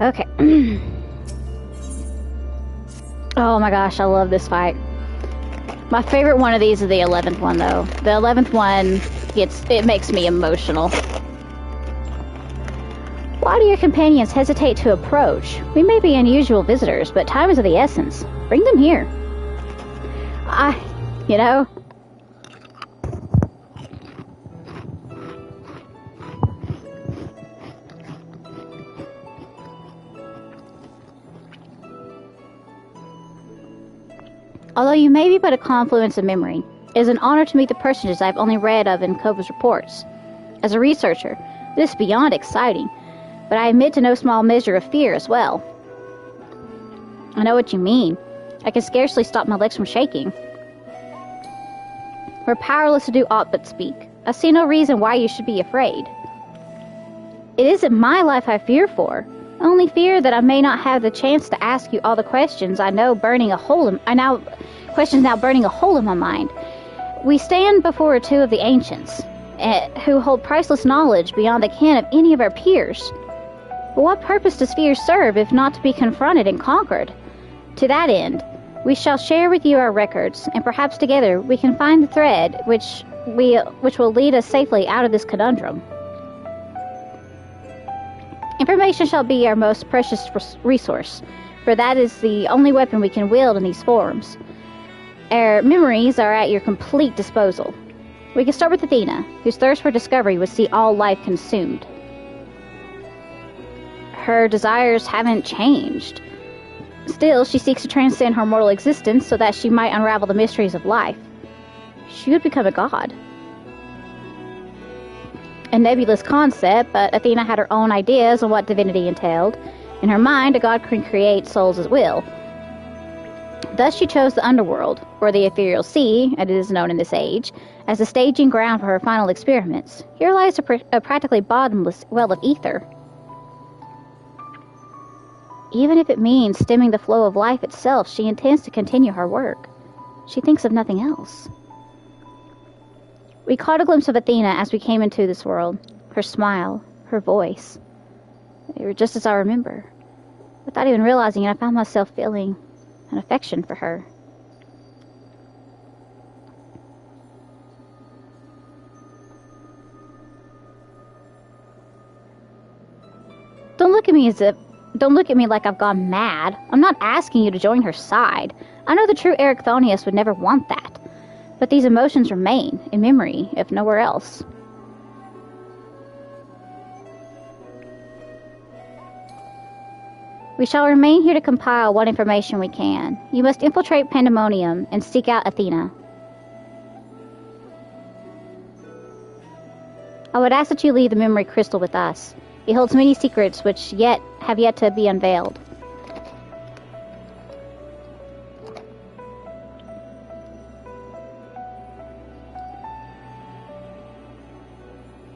Okay. Oh my gosh, I love this fight. My favorite one of these is the 11th one, though. The 11th one, it makes me emotional. Why do your companions hesitate to approach? We may be unusual visitors, but time is of the essence. Bring them here. You know... Although you may be but a confluence of memory, it is an honor to meet the personages I have only read of in Kova's reports. As a researcher, this is beyond exciting, but I admit to no small measure of fear as well. I know what you mean. I can scarcely stop my legs from shaking. We're powerless to do aught but speak. I see no reason why you should be afraid. It isn't my life I fear for. I only fear that I may not have the chance to ask you all the questions questions now burning a hole in my mind. We stand before two of the ancients, who hold priceless knowledge beyond the ken of any of our peers. But what purpose does fear serve if not to be confronted and conquered? To that end, we shall share with you our records, and perhaps together we can find the thread which will lead us safely out of this conundrum. Information shall be our most precious resource, for that is the only weapon we can wield in these forums. Our memories are at your complete disposal. We can start with Athena, whose thirst for discovery would see all life consumed. Her desires haven't changed. Still, she seeks to transcend her mortal existence so that she might unravel the mysteries of life. She would become a god. A nebulous concept, but Athena had her own ideas on what divinity entailed. In her mind, a god can create souls at will. Thus she chose the underworld, or the ethereal sea, as it is known in this age, as the staging ground for her final experiments. Here lies a practically bottomless well of ether. Even if it means stemming the flow of life itself, she intends to continue her work. She thinks of nothing else. We caught a glimpse of Athena as we came into this world. Her smile, her voice. They were just as I remember. Without even realizing it, I found myself feeling an affection for her. Don't look at me like I've gone mad. I'm not asking you to join her side. I know the true Erechthonius would never want that. But these emotions remain, in memory, if nowhere else. We shall remain here to compile what information we can. You must infiltrate Pandaemonium and seek out Athena. I would ask that you leave the memory crystal with us. It holds many secrets which have yet to be unveiled.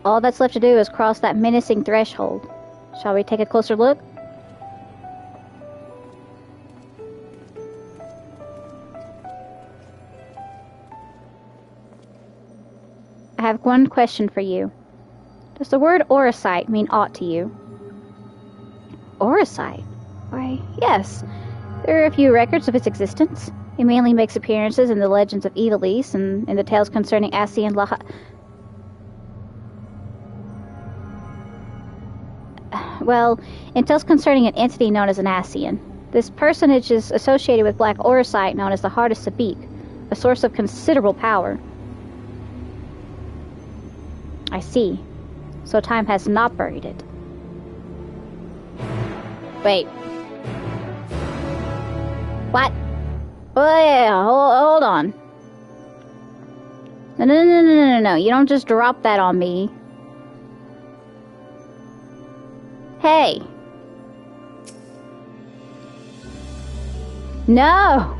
All that's left to do is cross that menacing threshold. Shall we take a closer look? I have one question for you. Does the word Orosite mean aught to you? Orosite? Why, yes. There are a few records of its existence. It mainly makes appearances in the legends of Evilise and in the tales concerning Assi and Well, in tales concerning an entity known as an Ascian. This personage is associated with black Orosite known as the Heart of Sabik, a source of considerable power. I see. So time has not buried it. Wait. What? Oh yeah, hold on. No. You don't just drop that on me. Hey. No.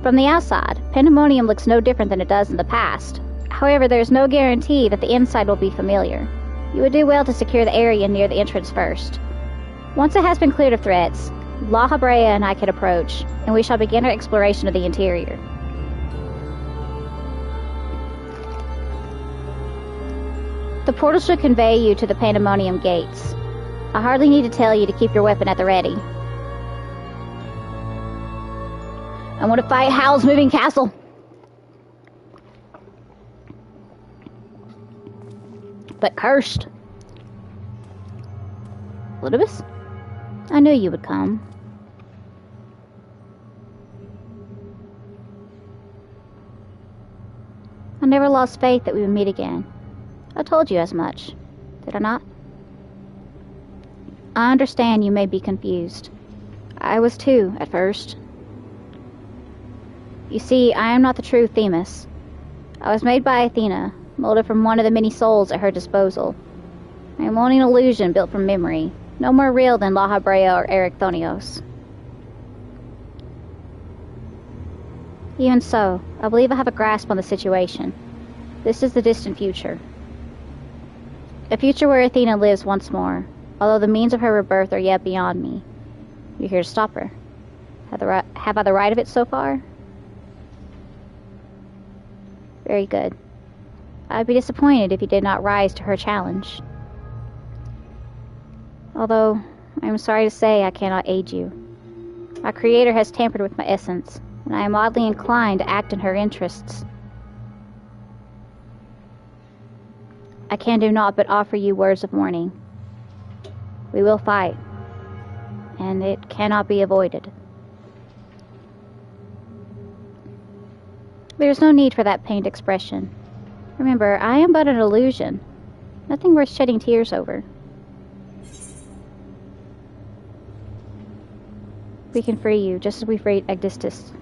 From the outside, Pandaemonium looks no different than it does in the past. However, there is no guarantee that the inside will be familiar. You would do well to secure the area near the entrance first. Once it has been cleared of threats, La Habrea and I can approach, and we shall begin our exploration of the interior. The portal should convey you to the Pandaemonium gates. I hardly need to tell you to keep your weapon at the ready. I want to fight Howl's moving castle. But cursed. Elidibus? I knew you would come. I never lost faith that we would meet again. I told you as much, did I not? I understand you may be confused. I was too, at first. You see, I am not the true Themis. I was made by Athena, molded from one of the many souls at her disposal. I am only an illusion built from memory, no more real than La Habrea or Erichthonios. Even so, I believe I have a grasp on the situation. This is the distant future. A future where Athena lives once more, although the means of her rebirth are yet beyond me. You're here to stop her. Have I the right of it so far? Very good. I'd be disappointed if you did not rise to her challenge. Although, I am sorry to say I cannot aid you. My creator has tampered with my essence, and I am oddly inclined to act in her interests. I can do naught but offer you words of warning. We will fight, and it cannot be avoided. There is no need for that pained expression. Remember, I am but an illusion. Nothing worth shedding tears over. We can free you, just as we freed Aegisthus.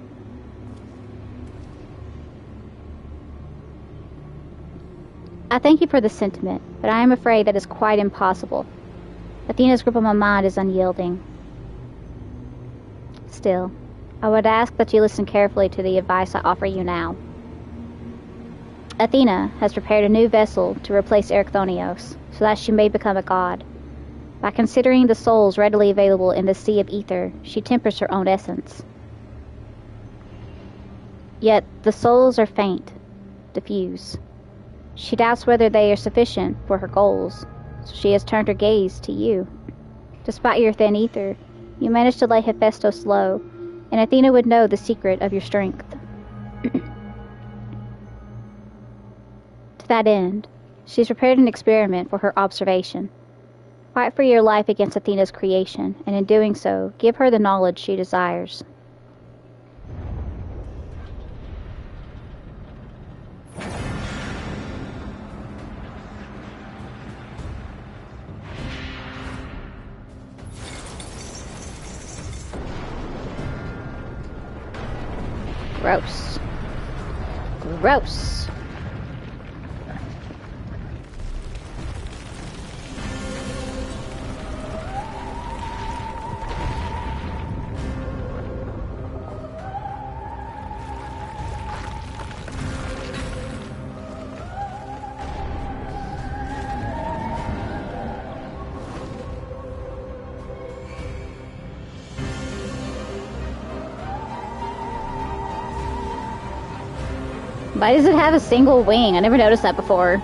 I thank you for the sentiment, but I am afraid that is quite impossible. Athena's grip on my mind is unyielding. Still, I would ask that you listen carefully to the advice I offer you now. Athena has prepared a new vessel to replace Erichthonios, so that she may become a god. By considering the souls readily available in the sea of ether, she tempers her own essence. Yet the souls are faint, diffuse. She doubts whether they are sufficient for her goals, so she has turned her gaze to you. Despite your thin ether, you managed to lay Hephaestus low, and Athena would know the secret of your strength. To that end, she's prepared an experiment for her observation. Fight for your life against Athena's creation, and in doing so, give her the knowledge she desires. Gross. Gross. Why does it have a single wing? I never noticed that before.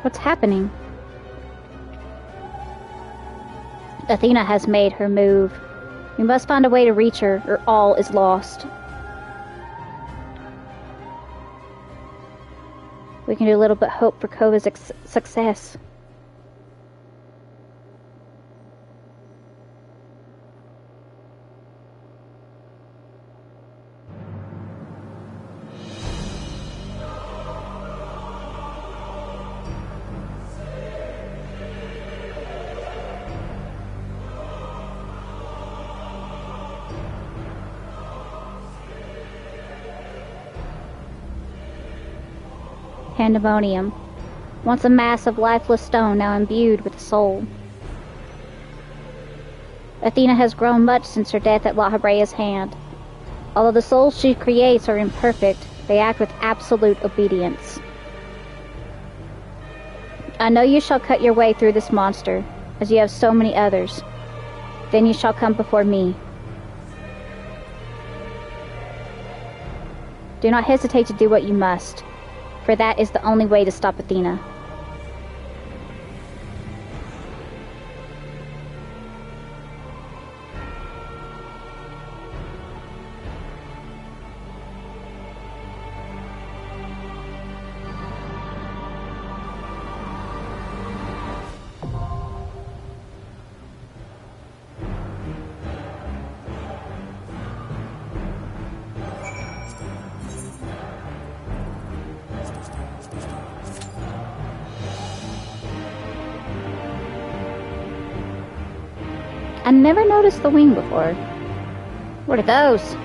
What's happening? Athena has made her move. We must find a way to reach her, or all is lost. We can do little but hope for Kova's success. Pandaemonium, once a mass of lifeless stone, now imbued with soul. Athena has grown much since her death at La Habrea's hand. Although the souls she creates are imperfect, they act with absolute obedience. I know you shall cut your way through this monster, as you have so many others. Then you shall come before me. Do not hesitate to do what you must, for that is the only way to stop Athena. I never noticed the wing before. What are those?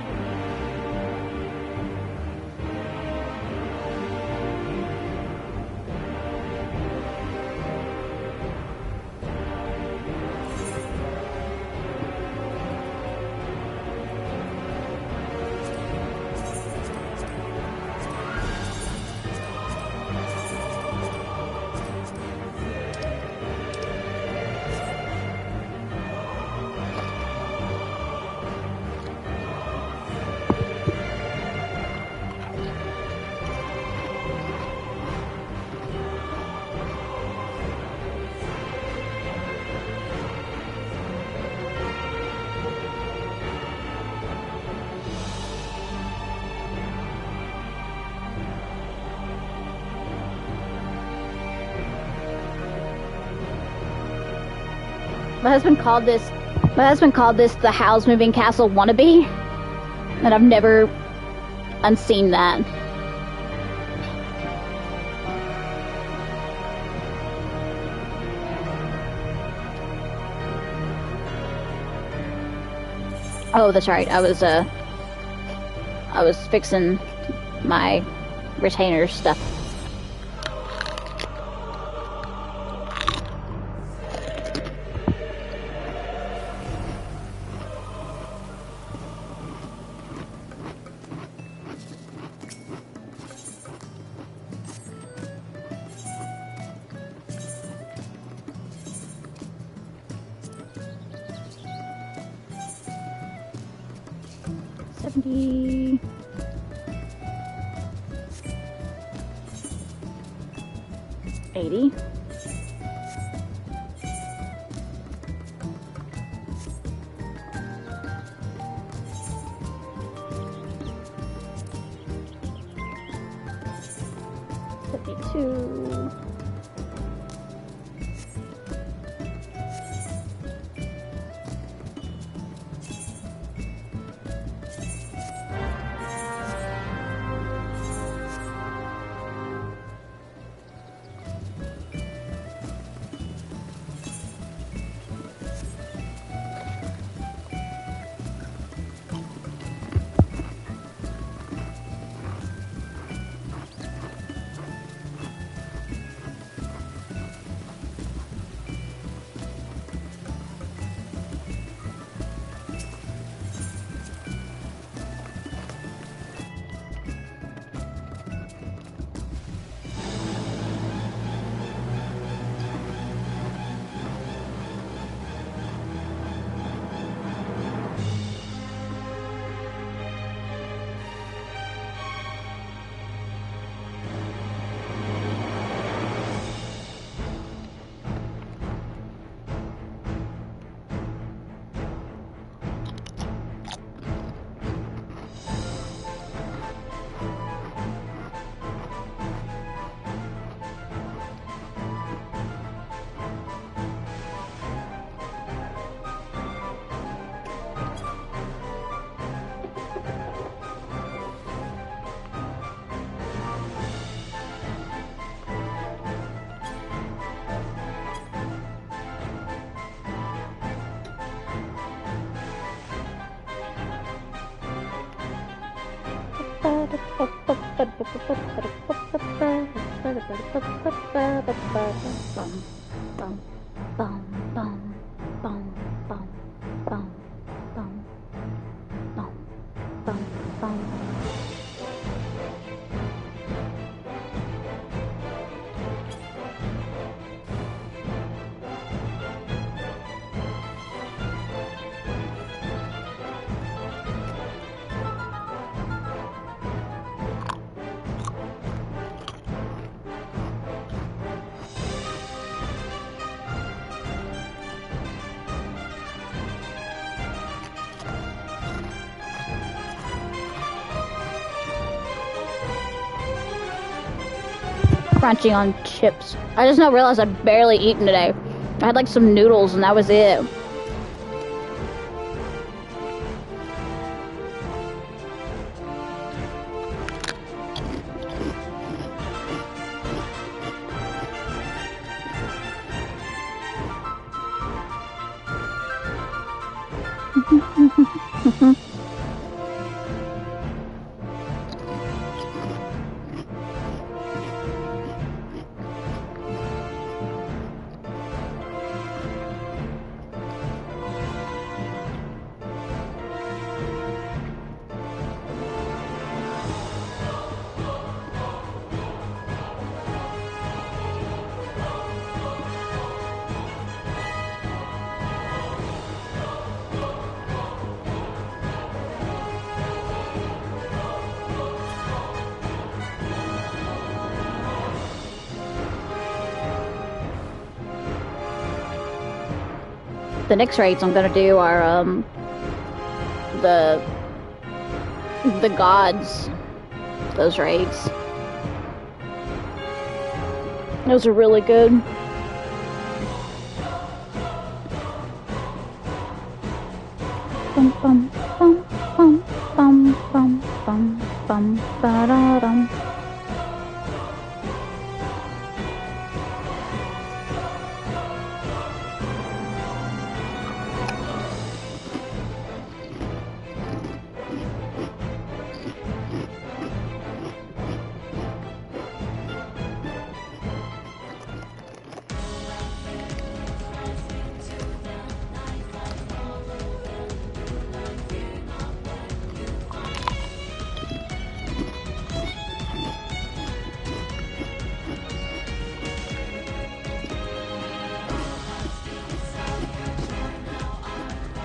My husband called this the Howl's Moving Castle wannabe, and I've never unseen that. Oh, that's right. I was fixing my retainer stuff. $70. 80. $52. crunchy on chips. I just now realized I've barely eaten today. I had like some noodles and that was it. The next raids I'm gonna do are the gods. Those raids. Those are really good. Bum bum bum bum bum bum bum bum ba da dum.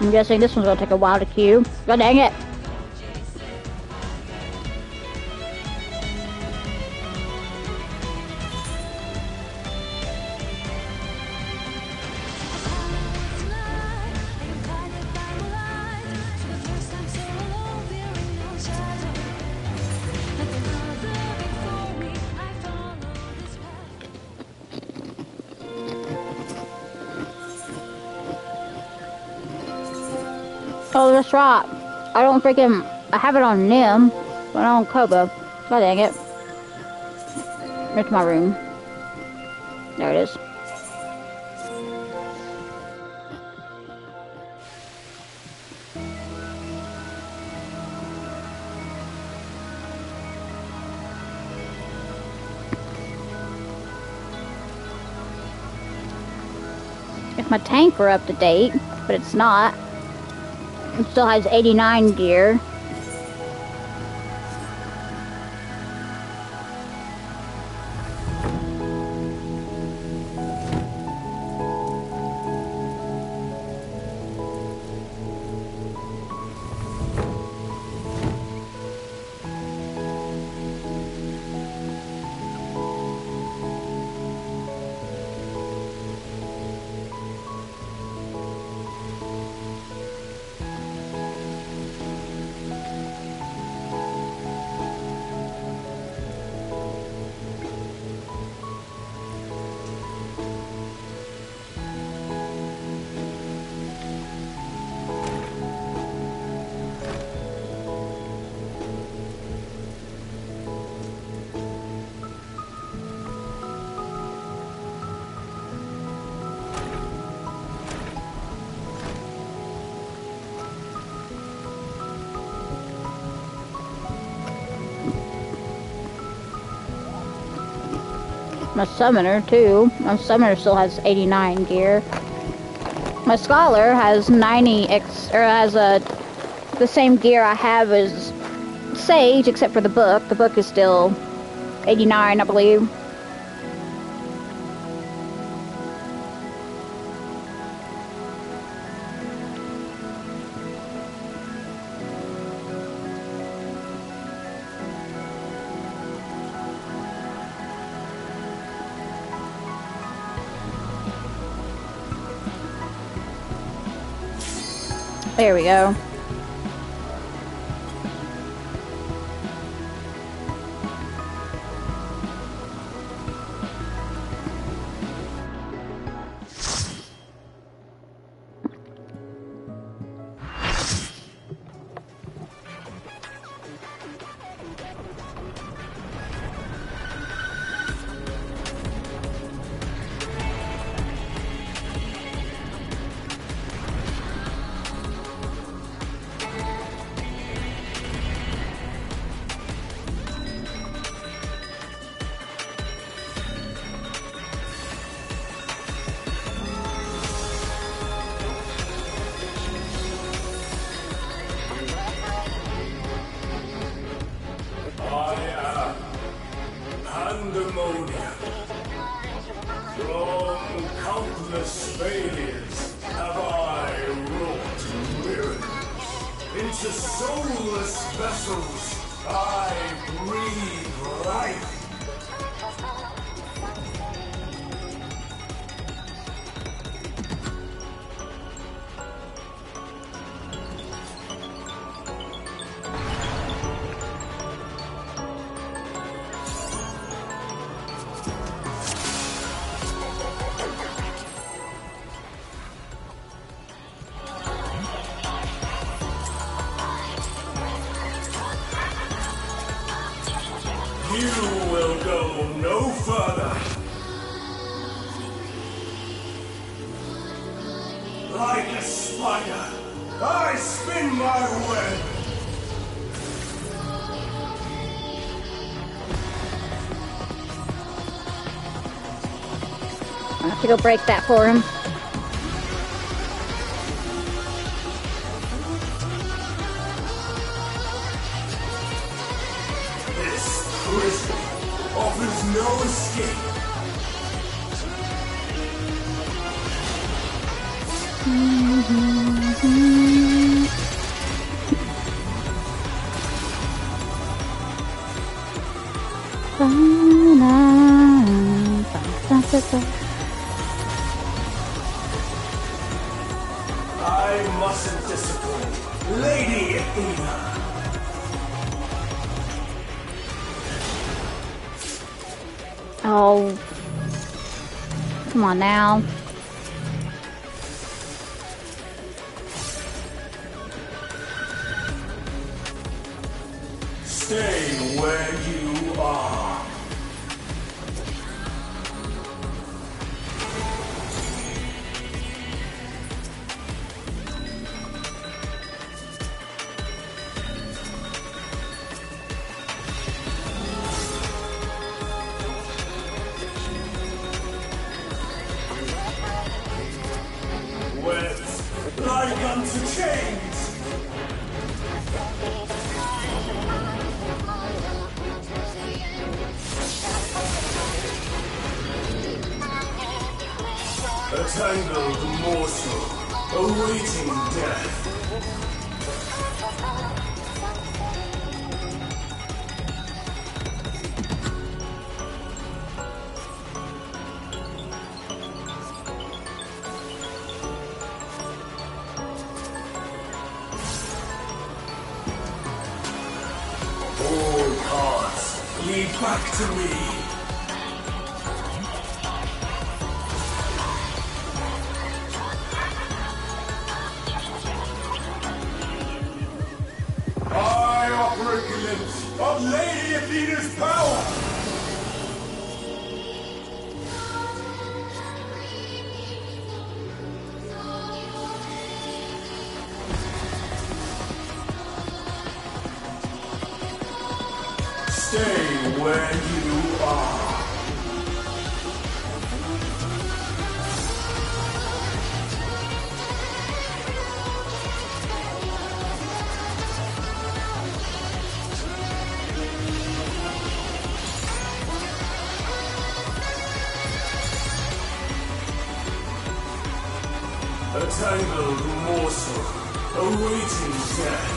I'm guessing this one's gonna take a while to queue. God dang it! Oh, that's right. I have it on Nim, but not on Koba. God dang it. Where's my room? There it is. If my tank were up to date, but it's not. It still has 89 gear. My summoner too. My summoner still has 89 gear. My scholar has 90x, or has the same gear I have as Sage, except for the book. The book is still 89, I believe. There we go. countless failures have I wrought miracles. Into soulless vessels I breathe life. You will go no further. Like a spider, I spin my web. I'll have to go break that for him. Prison offers no escape. I mustn't disappoint Lady Athena. Oh, come on now. Stay where you are. Like unto chains. A tangled morsel awaiting death. All paths lead back to me. I offer a glimpse of Lady Athena's power. Stay where you are. A tangled morsel awaiting death.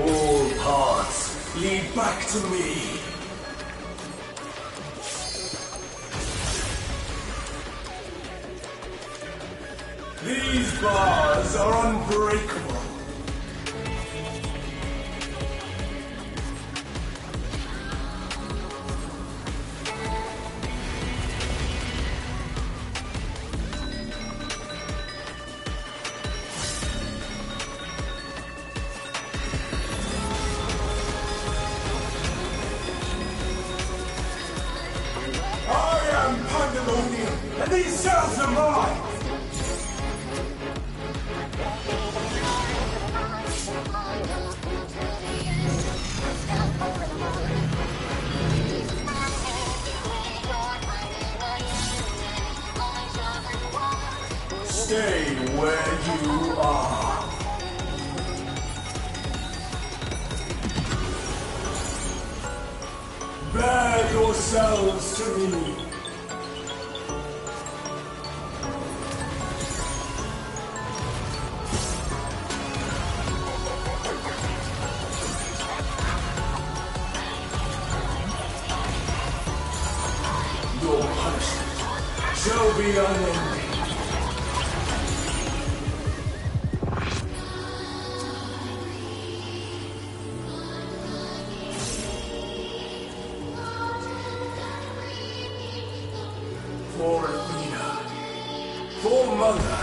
All paths lead back to me. These bars are unbreakable. I am Pandaemonium, and these cells are mine! Stay where you you are. Bear yourselves to me. Your punishment shall be unending. For Athena, for Mother.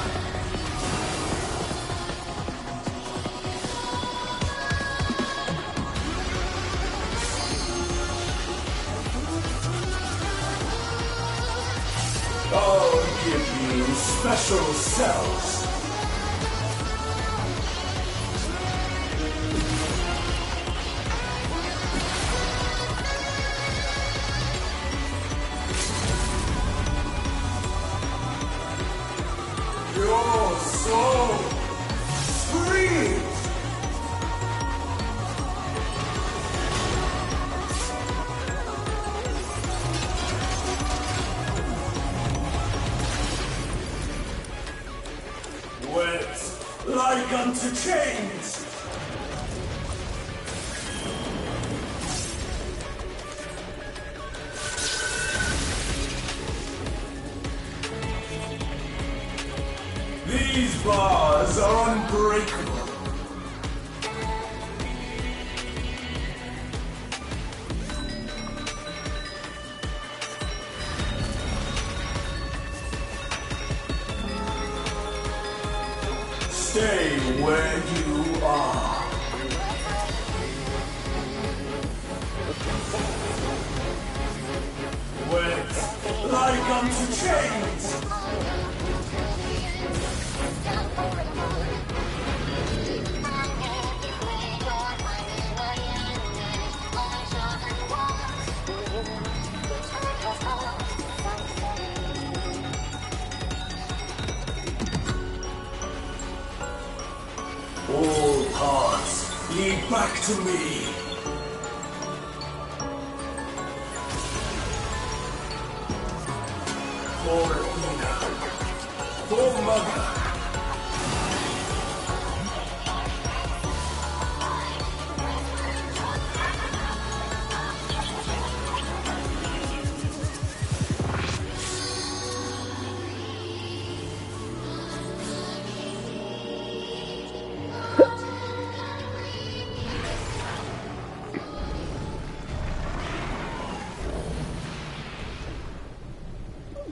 I'll give you special cells. Your soul screams. Wet like unto chains. These bars are unbreakable. Stay where you are. Wet like unto chains. All paths lead back to me. For Athena, for Mother.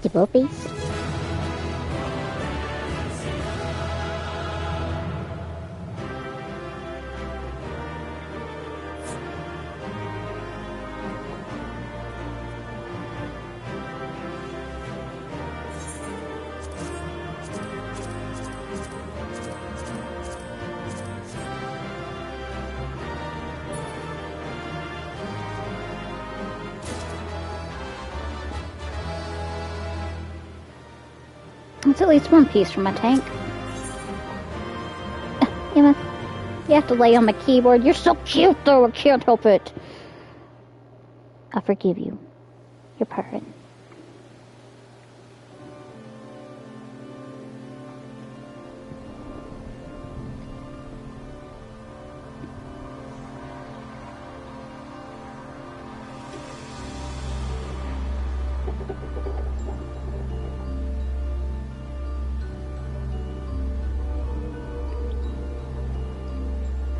The boobies. That's at least one piece from my tank. Emma, you have to lay on my keyboard. You're so cute, though. I can't help it. I forgive you. You're purring.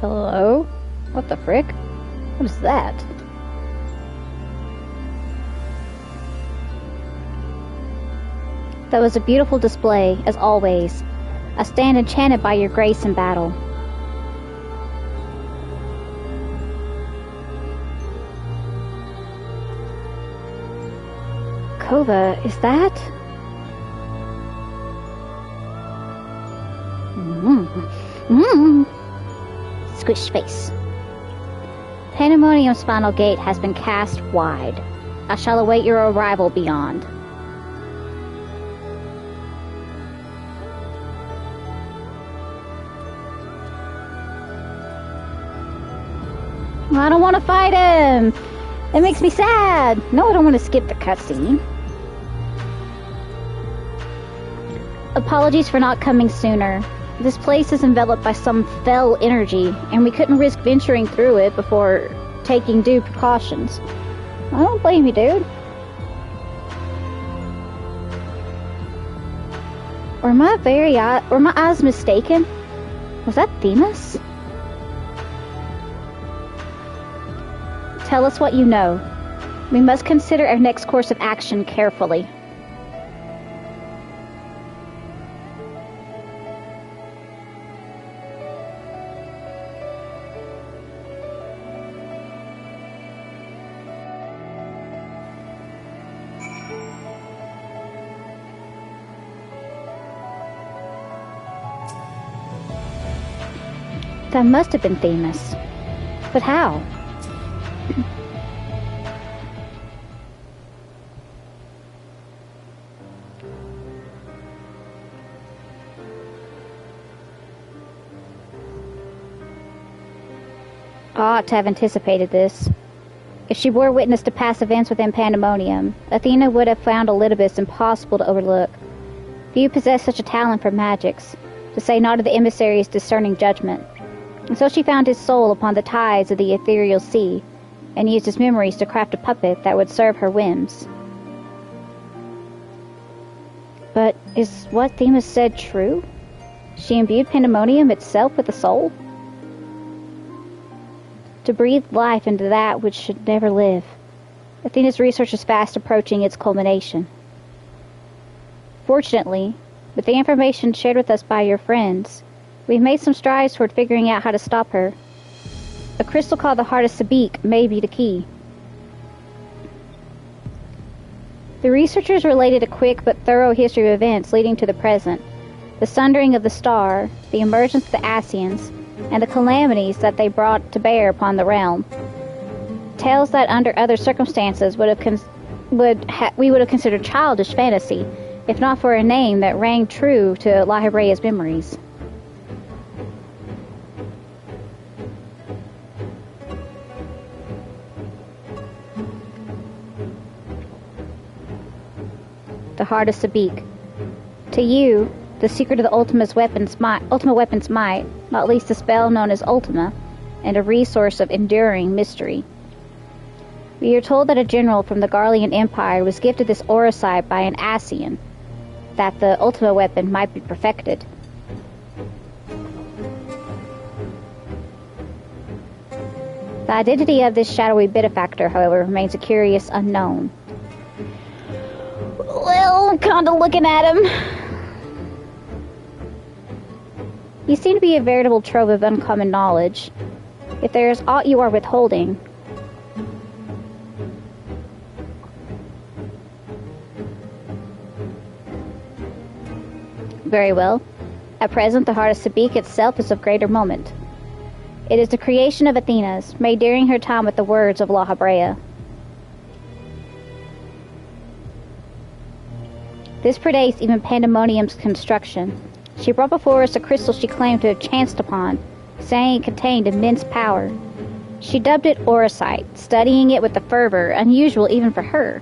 Hello? What the frick? What is that? That was a beautiful display, as always. I stand enchanted by your grace in battle. Kova, is that? Squish face. Pandaemonium's final gate has been cast wide. I shall await your arrival beyond. I don't want to fight him. It makes me sad. No, I don't want to skip the cutscene. Apologies for not coming sooner. This place is enveloped by some fell energy, and we couldn't risk venturing through it before taking due precautions. I don't blame you, dude. Were my eyes mistaken? Was that Themis? Tell us what you know. We must consider our next course of action carefully. That must have been Themis. But how? I ought to have anticipated this. If she bore witness to past events within Pandaemonium, Athena would have found Elidibus impossible to overlook. Few possess such a talent for magics, to say naught of the emissary's discerning judgment. And so she found his soul upon the tides of the ethereal sea, and used his memories to craft a puppet that would serve her whims. But is what Themis said true? She imbued Pandaemonium itself with a soul? To breathe life into that which should never live. Athena's research is fast approaching its culmination. Fortunately, with the information shared with us by your friends, we've made some strides toward figuring out how to stop her. A crystal called the Heart of Sabik may be the key. The researchers related a quick but thorough history of events leading to the present, the sundering of the star, the emergence of the Asians, and the calamities that they brought to bear upon the realm. Tales that under other circumstances we would have considered childish fantasy, if not for a name that rang true to La Hebrea's memories. The Heart of Sabik. To you, the secret of the ultimate weapon's might, not least the spell known as Ultima, and a resource of enduring mystery. We are told that a general from the Garlean Empire was gifted this auracite by an Asian, that the Ultima weapon might be perfected. The identity of this shadowy benefactor, however, remains a curious unknown. Well, kinda looking at him. You seem to be a veritable trove of uncommon knowledge. If there is aught you are withholding... Very well. At present, the Heart of Sabik itself is of greater moment. It is the creation of Athena's, made during her time with the words of La Hebrea. This predates even Pandaemonium's construction. She brought before us a crystal she claimed to have chanced upon, saying it contained immense power. She dubbed it auracite, studying it with a fervor unusual even for her.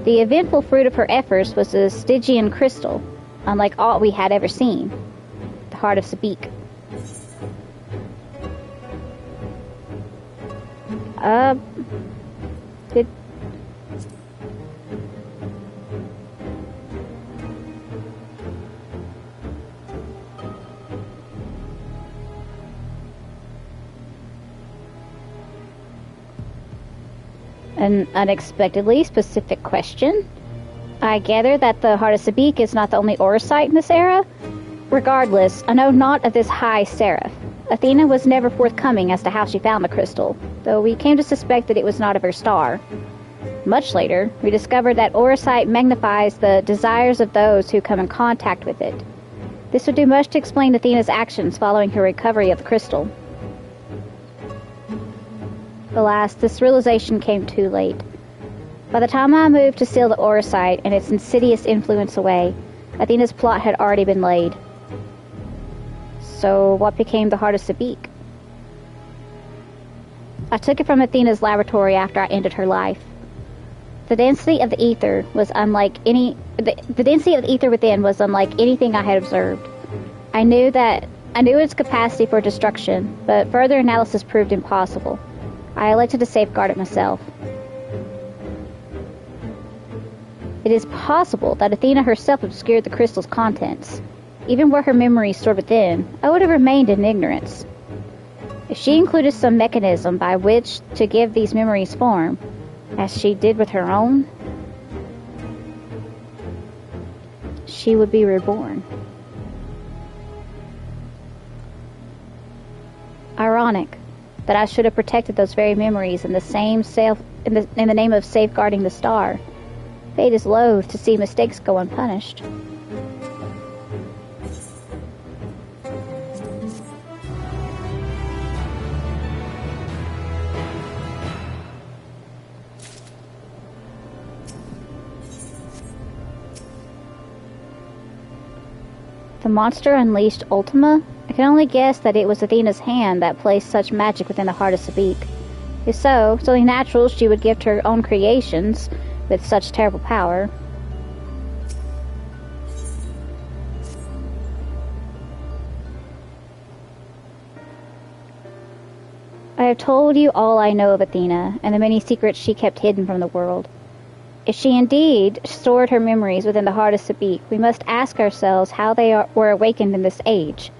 The eventful fruit of her efforts was the Stygian crystal, unlike aught we had ever seen. The Heart of Sabik. Did... An unexpectedly specific question. I gather that the Heart of Sabik is not the only auracite in this era? Regardless, I know naught of this high seraph. Athena was never forthcoming as to how she found the crystal, though we came to suspect that it was not of her star. Much later, we discovered that auracite magnifies the desires of those who come in contact with it. This would do much to explain Athena's actions following her recovery of the crystal. Alas, this realization came too late. By the time I moved to seal the auracite and its insidious influence away, Athena's plot had already been laid. So what became the Heart of Sabik? I took it from Athena's laboratory after I ended her life. The density of the ether was unlike any... The density of the ether within was unlike anything I had observed. I knew its capacity for destruction, but further analysis proved impossible. I elected to safeguard it myself. It is possible that Athena herself obscured the crystal's contents. Even were her memories stored within, I would have remained in ignorance. If she included some mechanism by which to give these memories form, as she did with her own, she would be reborn. Ironic that I should have protected those very memories in the name of safeguarding the star. Fate is loath to see mistakes go unpunished. The monster unleashed Ultima? I can only guess that it was Athena's hand that placed such magic within the heart of Sabik. If so, it's only natural she would gift her own creations with such terrible power. I have told you all I know of Athena, and the many secrets she kept hidden from the world. If she indeed stored her memories within the heart of Sabik, we must ask ourselves how they were awakened in this age.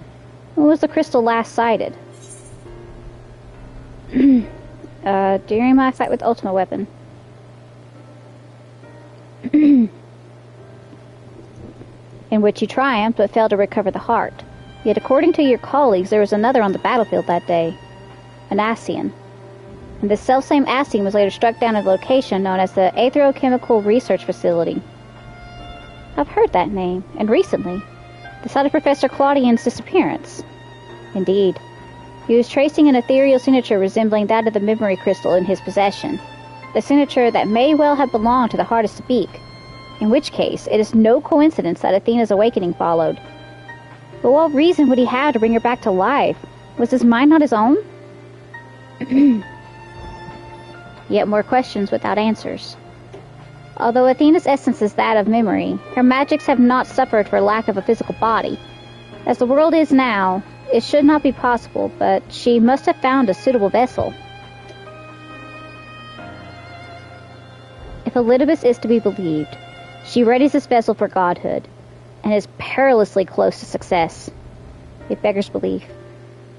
When was the crystal last sighted? During my fight with Ultima Weapon. In which you triumphed but failed to recover the heart. Yet according to your colleagues, there was another on the battlefield that day. An Ascian. And this selfsame Ascian was later struck down at a location known as the Aetherochemical Research Facility. I've heard that name, and recently, the site of Professor Claudian's disappearance. Indeed, he was tracing an ethereal signature resembling that of the memory crystal in his possession. A signature that may well have belonged to the heart of Sabik, in which case it is no coincidence that Athena's awakening followed. But what reason would he have to bring her back to life? Was his mind not his own? Yet more questions without answers. Although Athena's essence is that of memory, her magics have not suffered for lack of a physical body. As the world is now, it should not be possible, but she must have found a suitable vessel. If Elidibus is to be believed, she readies this vessel for godhood, and is perilously close to success. It beggars belief.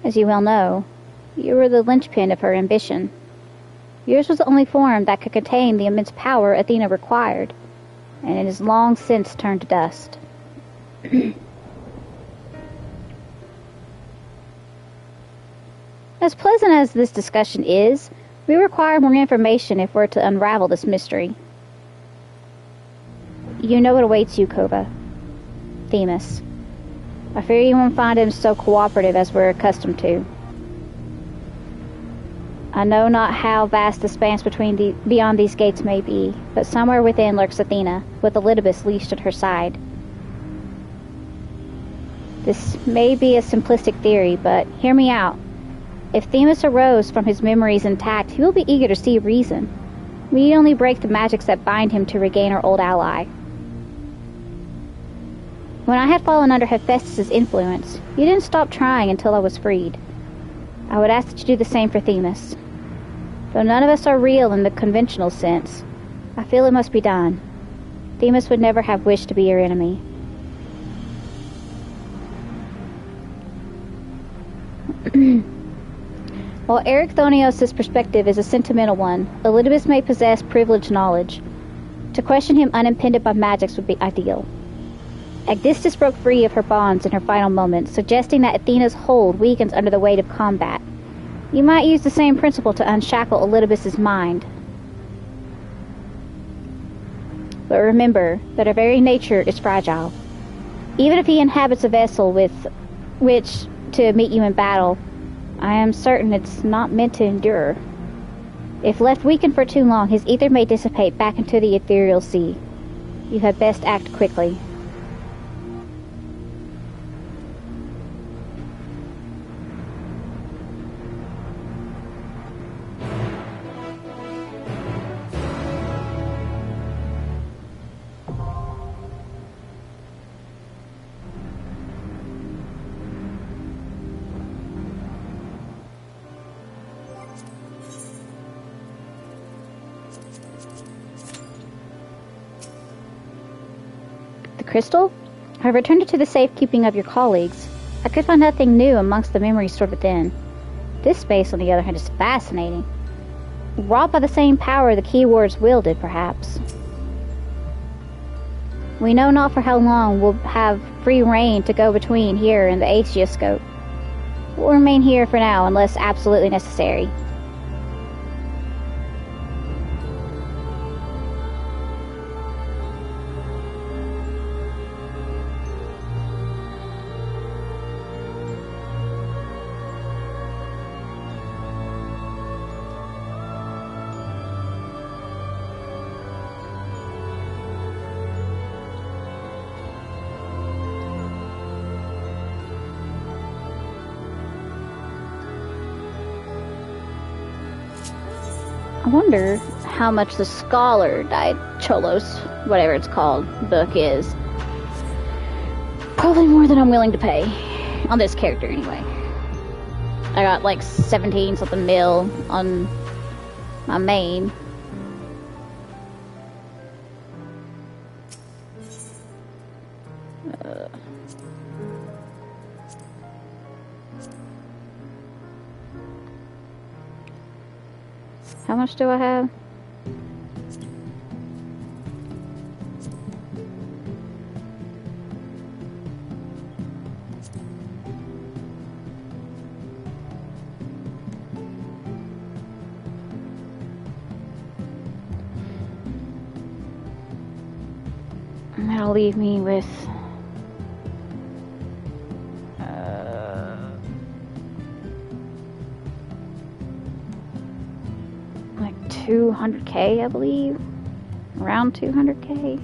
As you well know, you were the linchpin of her ambition. Yours was the only form that could contain the immense power Athena required, and it is long since turned to dust. As pleasant as this discussion is, we require more information if we're to unravel this mystery. You know what awaits you, Kova. Themis. I fear you won't find him so cooperative as we're accustomed to. I know not how vast the spans beyond these gates may be, but somewhere within lurks Athena, with Elidibus leashed at her side. This may be a simplistic theory, but hear me out. If Themis arose from his memories intact, he will be eager to see reason. We need only break the magics that bind him to regain our old ally. When I had fallen under Hephaestus' influence, you didn't stop trying until I was freed. I would ask that you do the same for Themis. Though none of us are real in the conventional sense, I feel it must be done. Themis would never have wished to be your enemy. While Erichthonios' perspective is a sentimental one, Elidibus may possess privileged knowledge. To question him unimpeded by magics would be ideal. Agdistis broke free of her bonds in her final moments, suggesting that Athena's hold weakens under the weight of combat. You might use the same principle to unshackle Elidibus' mind. But remember that her very nature is fragile. Even if he inhabits a vessel with which to meet you in battle, I am certain it's not meant to endure. If left weakened for too long, his ether may dissipate back into the ethereal sea. You had best act quickly. crystal? I returned it to the safekeeping of your colleagues. I could find nothing new amongst the memories stored within. This space, on the other hand, is fascinating. Wrought by the same power the keywords wielded, perhaps. We know not for how long we'll have free reign to go between here and the Aetioscope. We'll remain here for now, unless absolutely necessary. I wonder how much the Scholar Died Cholos, whatever it's called, book is. Probably more than I'm willing to pay. On this character, anyway. I got like 17 something mil on my main. How much do I have? And that'll leave me with like 200k, I believe. Around 200k.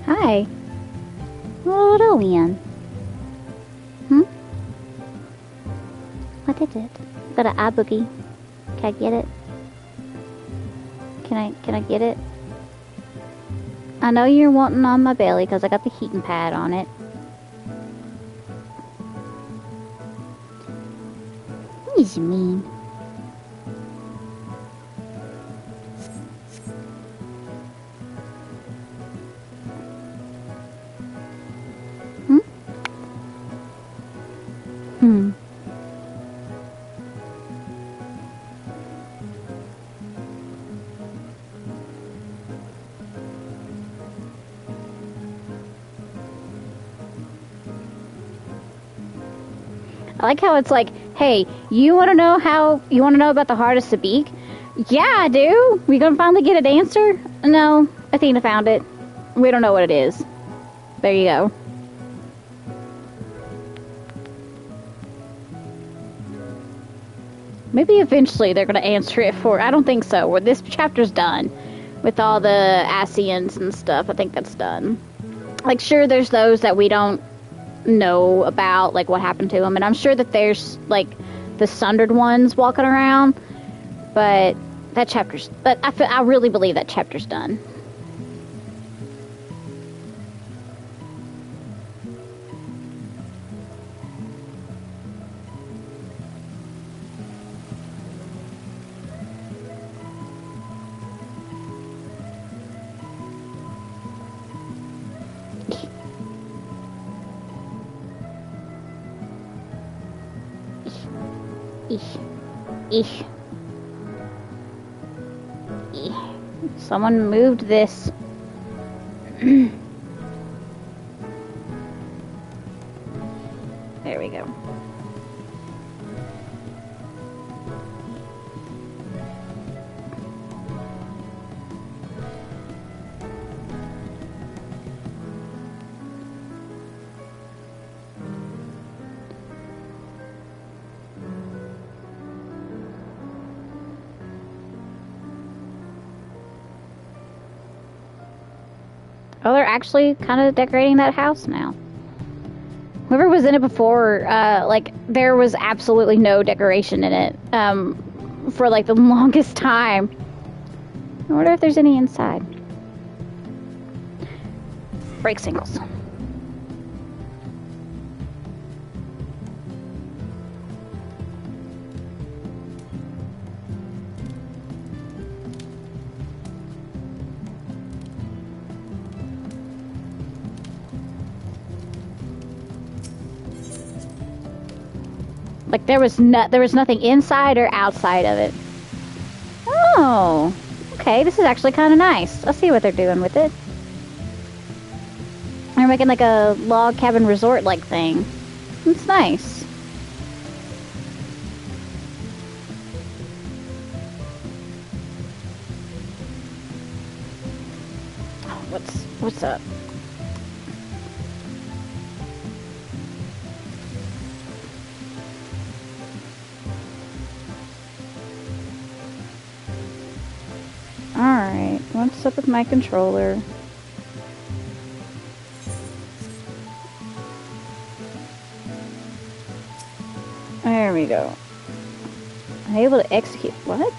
Hi. What are we in? What is it? Got an eye boogie. Can I get it? Can I get it? I know you're wanting on my belly because I got the heating pad on it. What does you mean? I like how it's like, hey, you want to know about the heart of Sabik? Yeah, I do. We gonna finally get an answer? No, Athena found it. We don't know what it is. There you go. Maybe eventually they're gonna answer it for. I don't think so. Where this chapter's done with all the Asians and stuff. I think that's done. Like, sure, there's those that we don't know about, like what happened to them, and I'm sure that there's like the sundered ones walking around, but I really believe that chapter's done. Eesh. Someone moved this. There we go. Oh, they're actually kind of decorating that house now. Whoever was in it before, like, there was absolutely no decoration in it, for, like, the longest time. I wonder if there's any inside. Brake singles. Like, there was nothing inside or outside of it. Oh, okay, this is actually kind of nice. I'll see what they're doing with it. They're making like a log cabin resort-like thing. It's nice. What's up? Alright, what's up with my controller? There we go. I'm able to execute. What?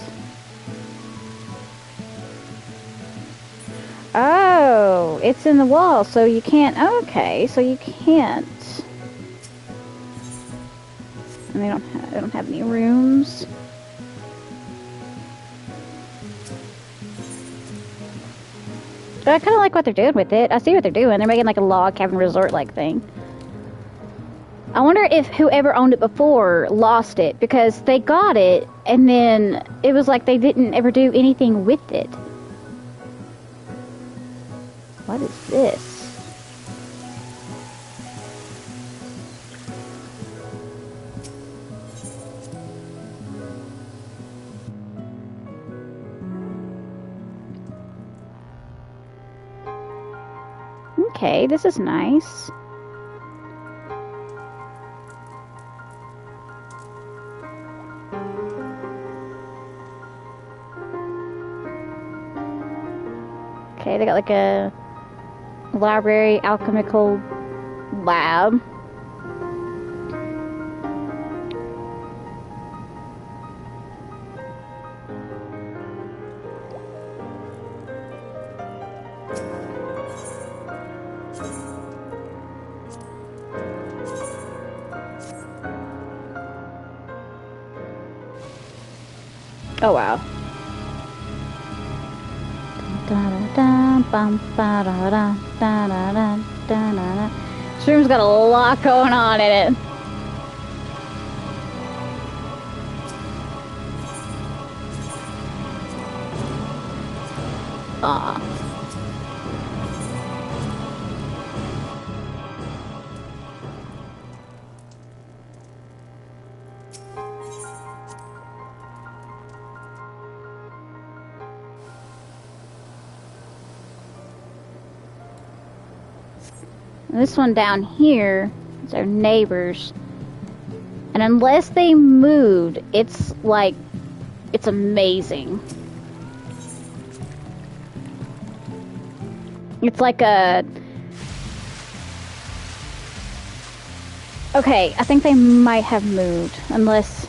Oh, it's in the wall, so you can't. Okay, so you can't. And they don't have any rooms. But I kind of like what they're doing with it. I see what they're doing. They're making like a log cabin resort-like thing. I wonder if whoever owned it before lost it, because they got it, and then it was like they didn't ever do anything with it. What is this? Okay, this is nice. Okay, they got like a library alchemical lab. Oh wow. This room's got a lot going on in it. Aw. This one down here is our neighbors. And unless they moved, it's like, it's amazing. It's like a... Okay, I think they might have moved. Unless...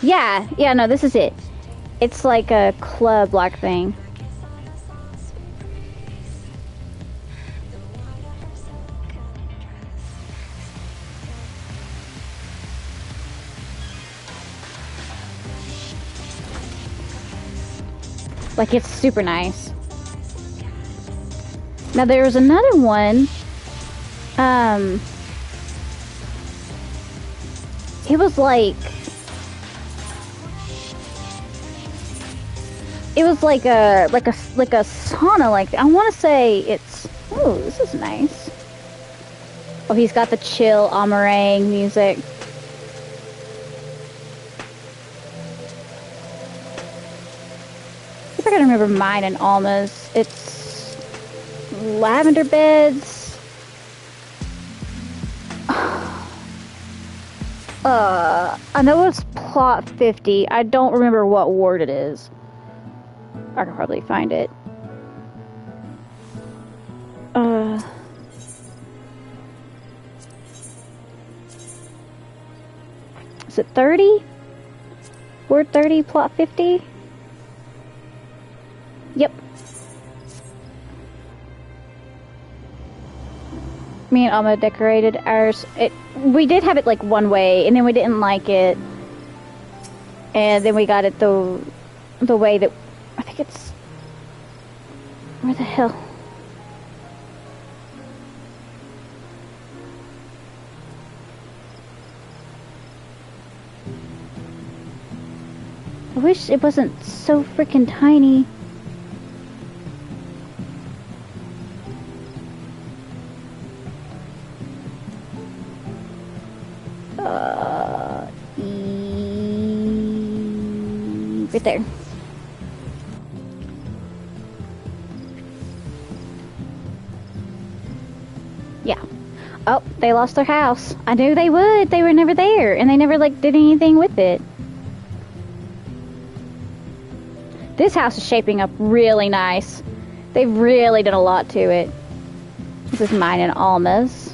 Yeah, no, this is it. It's like a club-like thing. Like, it's super nice. Now, there was another one. It was like... It was like a sauna, like, I want to say it's... Oh, this is nice. Oh, he's got the chill Amarang music. I gotta remember mine and Alma's. It's lavender beds. I know it's plot 50. I don't remember what ward it is. I can probably find it. Is it 30? Word 30, plot 50? Yep. Me and Alma decorated ours. We did have it like one way, and then we didn't like it. And then we got it the way that... I think it's... Where the hell? I wish it wasn't so freaking tiny. Right there. Yeah. Oh, they lost their house. I knew they would. They were never there, and they never like did anything with it. This house is shaping up really nice. They've really done a lot to it. This is mine and Alma's.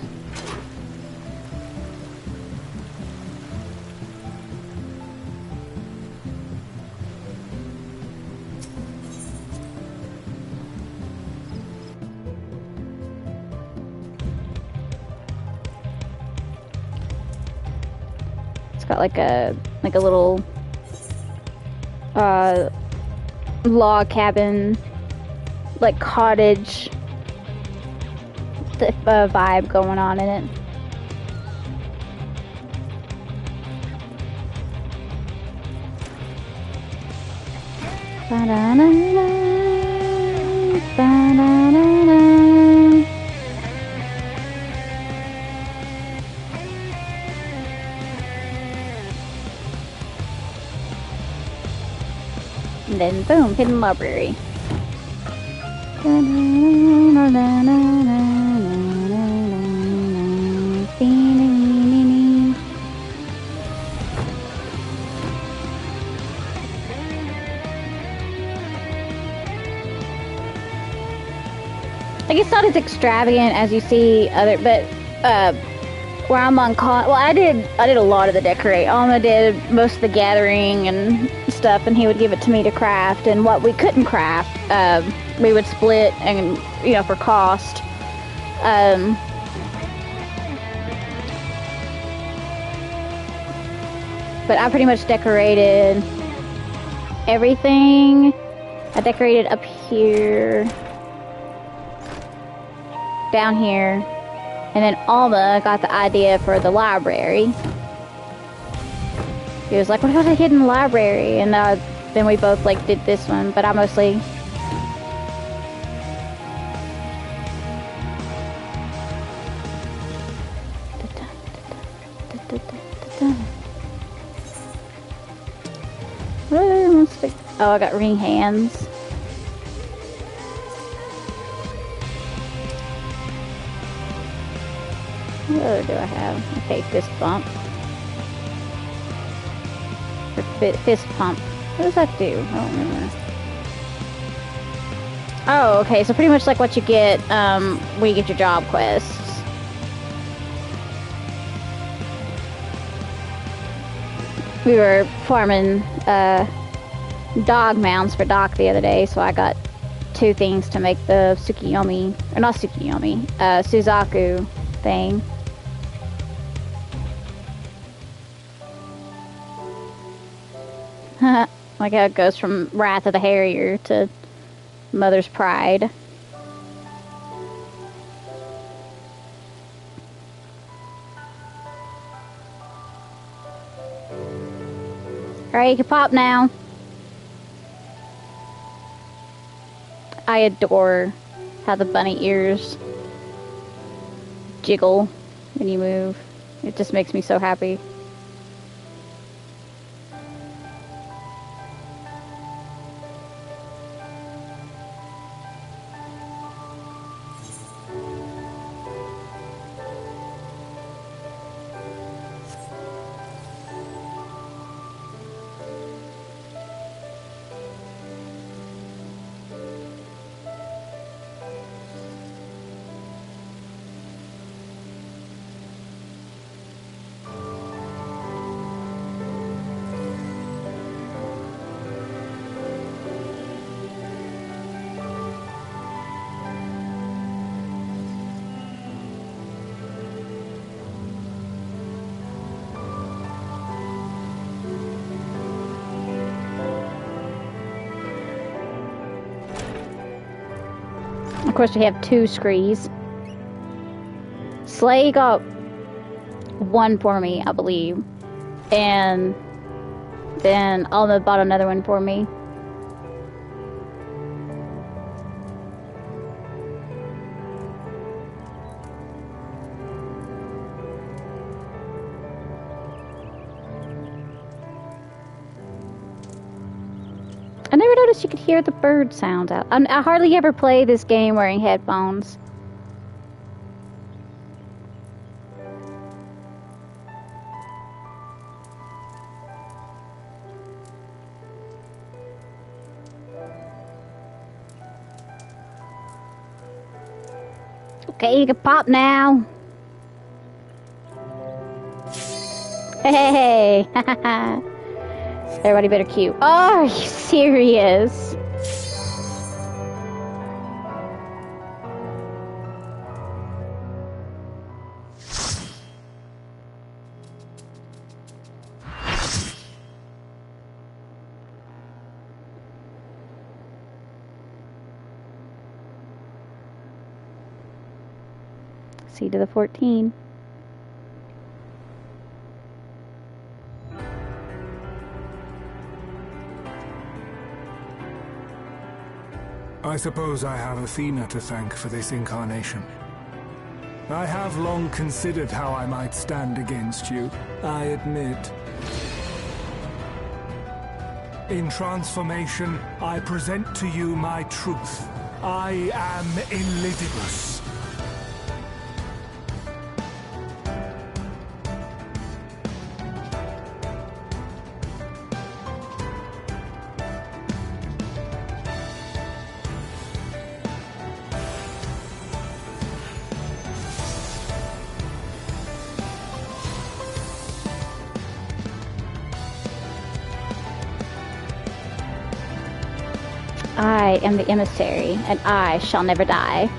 Got like a little log cabin, like cottage vibe going on in it. Ba-da-da-da, ba-da-da-da. And then boom, hidden library. Like, it's not as extravagant as you see other, but where I'm on Cont, well, I did a lot of the decorate. Alma did most of the gathering and stuff, and he would give it to me to craft. And what we couldn't craft, we would split, and for cost. But I pretty much decorated everything. I decorated up here, down here, and then Alma got the idea for the library. He was like, what about a hidden library? And then we both like did this one, but I mostly... Oh, I got ring hands. What other do I have? Okay, fist bump. Or fist pump. What does that do? I don't remember. Oh, okay, so pretty much like what you get when you get your job quests. We were farming dog mounts for Doc the other day, so I got 2 things to make the Tsukiyomi, or not Tsukiyomi, Suzaku thing. Like how it goes from Wrath of the Harrier to Mother's Pride. Alright, you can pop now. I adore how the bunny ears jiggle when you move. It just makes me so happy. Of course, we have 2 screes. Slay got 1 for me, I believe. And then Alma bought another one for me. I never noticed you could hear the bird sounds out. I hardly ever play this game wearing headphones. Okay, you can pop now. Hey, everybody better cue. Oh, are you serious? C to the 14. I suppose I have Athena to thank for this incarnation. I have long considered how I might stand against you, I admit. In transformation, I present to you my truth. I am Elidibus. I am the emissary, and I shall never die.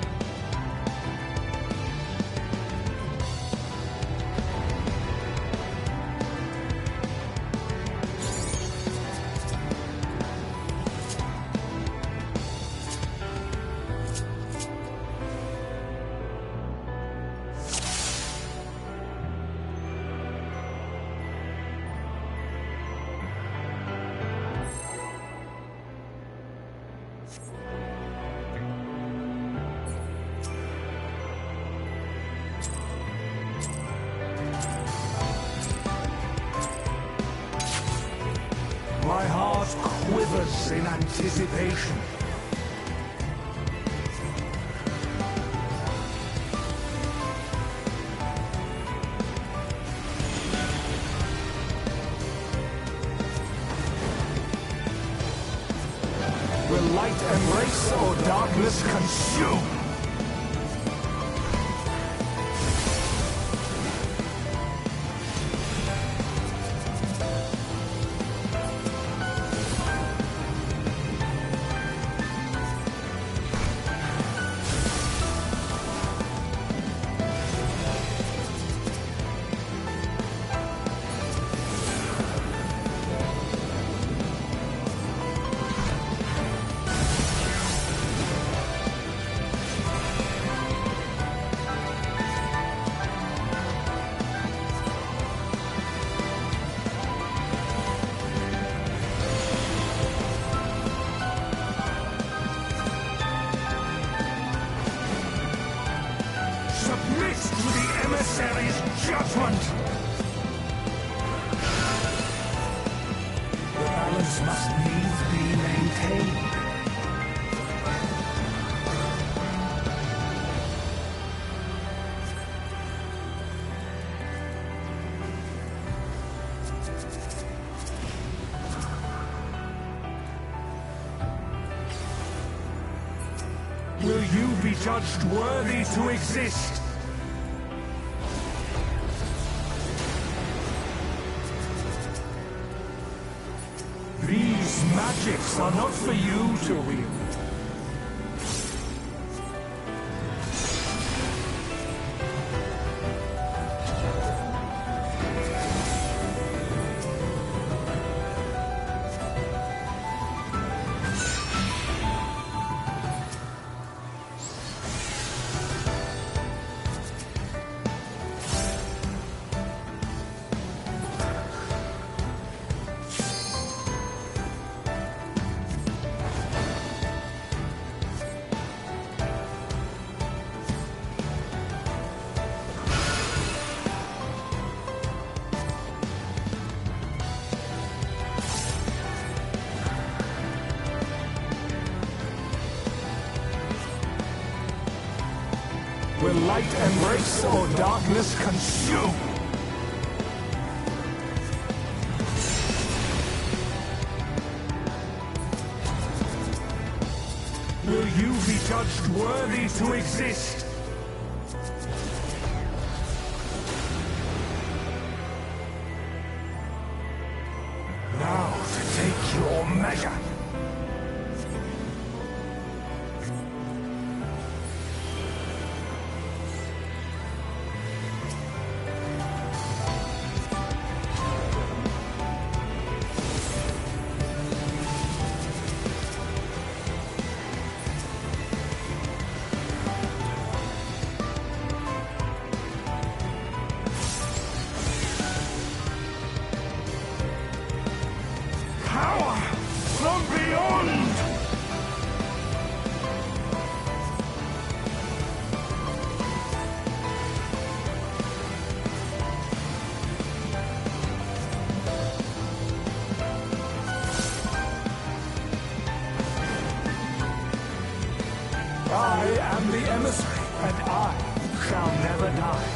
My heart quivers in anticipation. Will light embrace or darkness consume? Judgment! The balance must needs be maintained. Will you be judged worthy to exist? These magics are not for you to wield. Will light embrace or darkness consume? Will you be judged worthy to exist? Now to take your measure. I am the emissary, and I shall never die.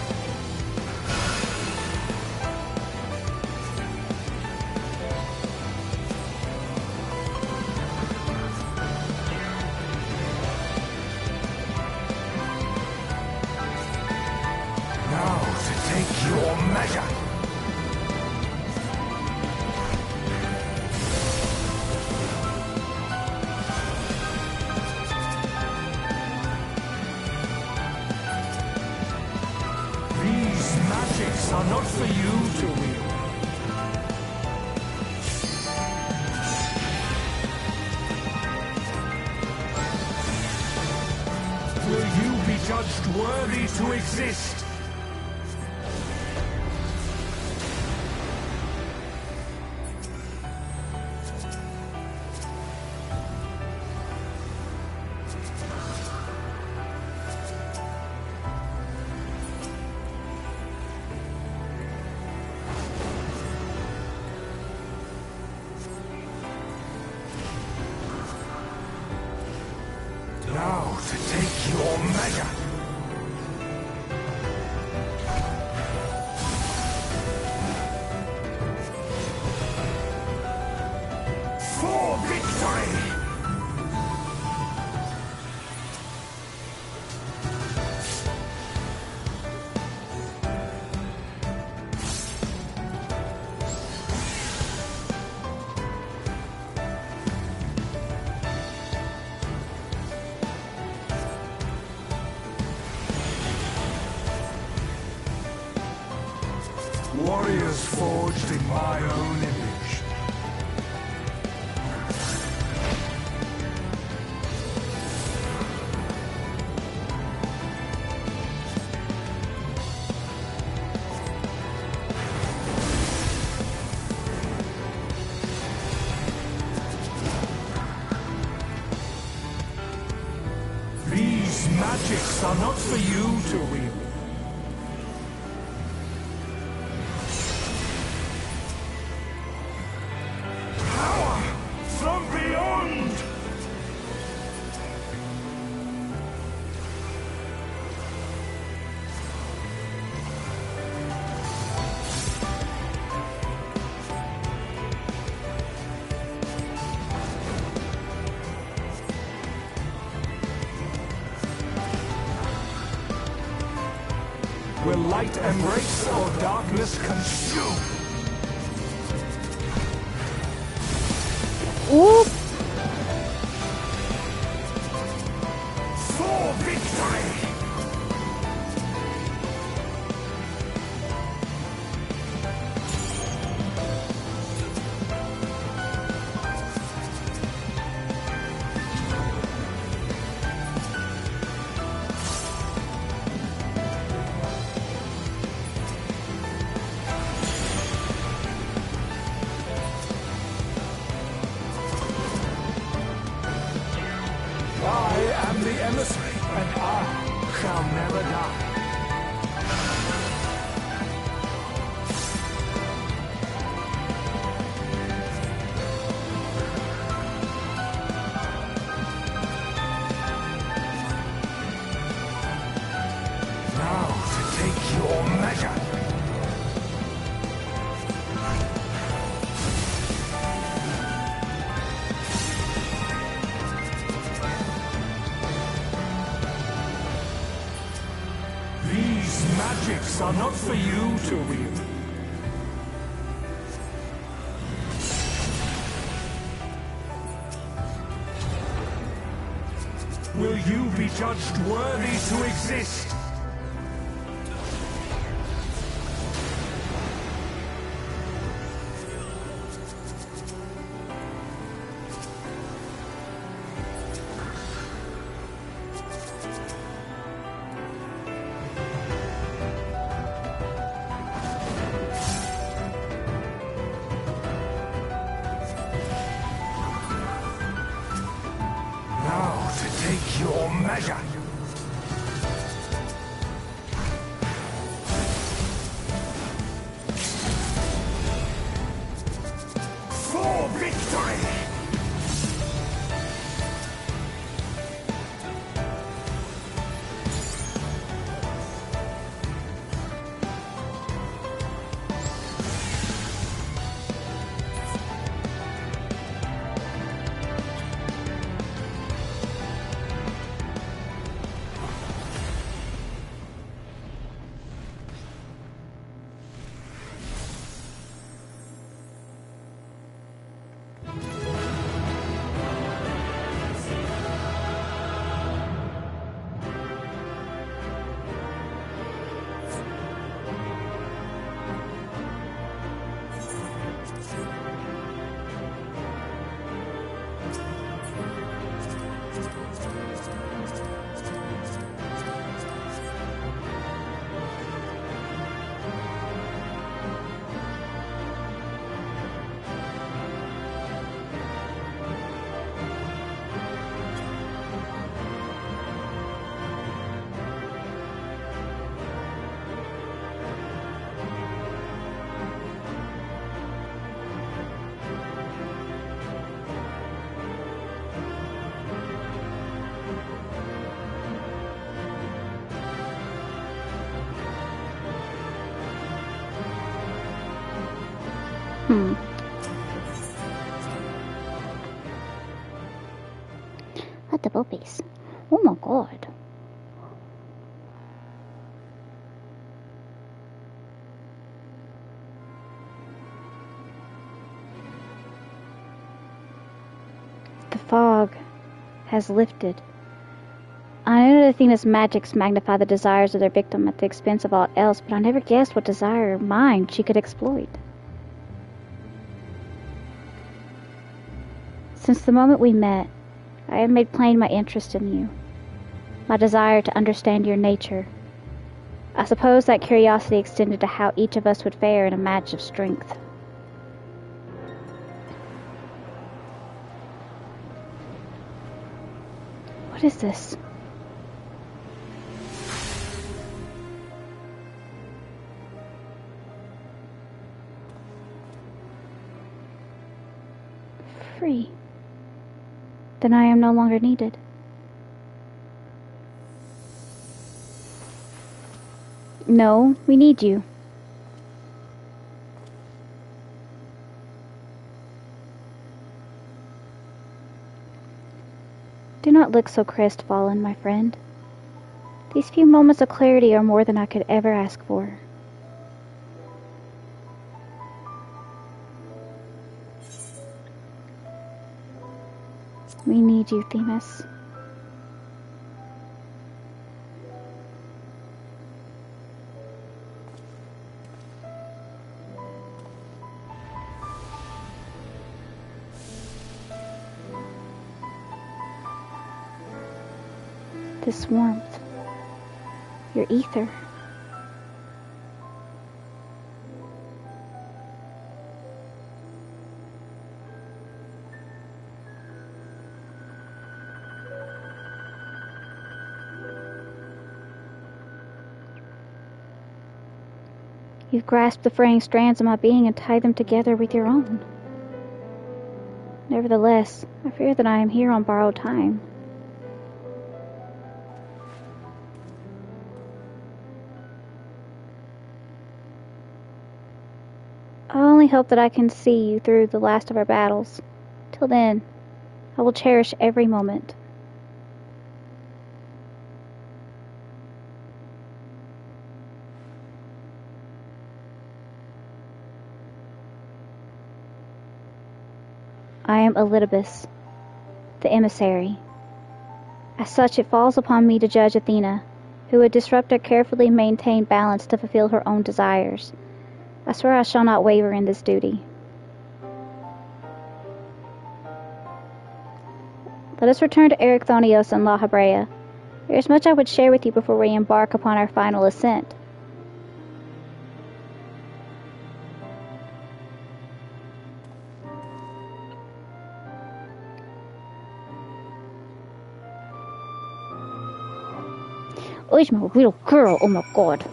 Now to take your measure. Magics are not for you to wield. Will you be judged worthy to exist? Now to take your measure. For victory! Warriors forged in my own image. These magics are not for you to wield. From beyond! Will light embrace or darkness consume? Ooh. For victory! I am the emissary, and I shall never die. magics are not for you to wield. Will you be judged worthy to exist? Your measure. For victory! What double piece? Oh my god. The fog has lifted. I knew that Athena's magics magnify the desires of their victim at the expense of all else, but I never guessed what desire of mine she could exploit. Since the moment we met, I have made plain my interest in you, my desire to understand your nature. I suppose that curiosity extended to how each of us would fare in a match of strength. What is this? Free. Then I am no longer needed. No, we need you. Do not look so crestfallen, my friend. These few moments of clarity are more than I could ever ask for. We need you, Themis. This warmth, your ether. You've grasped the fraying strands of my being and tied them together with your own. Nevertheless, I fear that I am here on borrowed time. I only hope that I can see you through the last of our battles. Till then, I will cherish every moment. am Elidibus, the emissary. As such, it falls upon me to judge Athena, who would disrupt our carefully maintained balance to fulfill her own desires. I swear I shall not waver in this duty. Let us return to Erichthonios and La Habrea. There is much I would share with you before we embark upon our final ascent. Oh, it's my little girl, oh my god.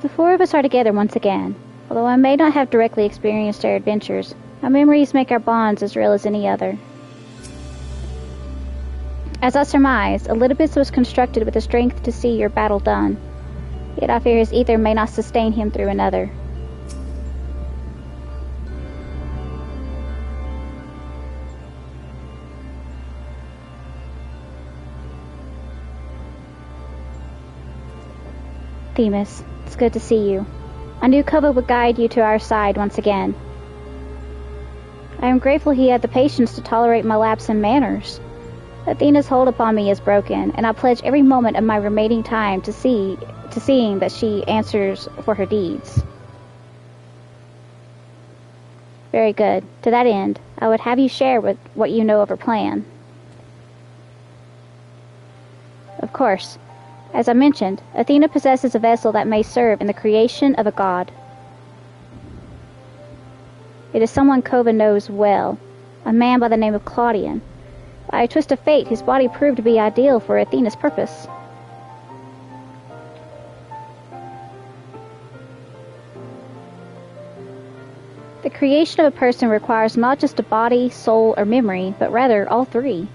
The four of us are together once again. Although I may not have directly experienced our adventures, our memories make our bonds as real as any other. As I surmise, Elidibus was constructed with the strength to see your battle done, yet I fear his ether may not sustain him through another. Themis, it's good to see you. I knew Kova would guide you to our side once again. I am grateful he had the patience to tolerate my lapse in manners. Athena's hold upon me is broken, and I pledge every moment of my remaining time to seeing that she answers for her deeds. Very good. To that end, I would have you share with what you know of her plan. Of course. As I mentioned, Athena possesses a vessel that may serve in the creation of a god. It is someone Kova knows well, a man by the name of Claudian. By a twist of fate, his body proved to be ideal for Athena's purpose. The creation of a person requires not just a body, soul, or memory, but rather all three.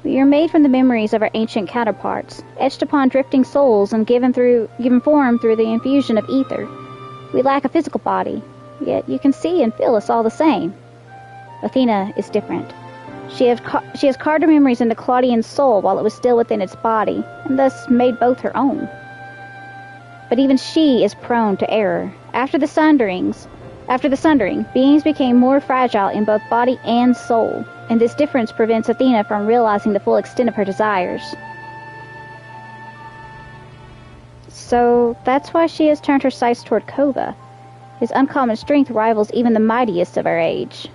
We are made from the memories of our ancient counterparts, etched upon drifting souls and given form through the infusion of ether. We lack a physical body, yet you can see and feel us all the same. Athena is different. She has carved her memories into Claudian's soul while it was still within its body, and thus made both her own. But even she is prone to error. After the sundering, beings became more fragile in both body and soul, and this difference prevents Athena from realizing the full extent of her desires. So that's why she has turned her sights toward Kova. His uncommon strength rivals even the mightiest of our age.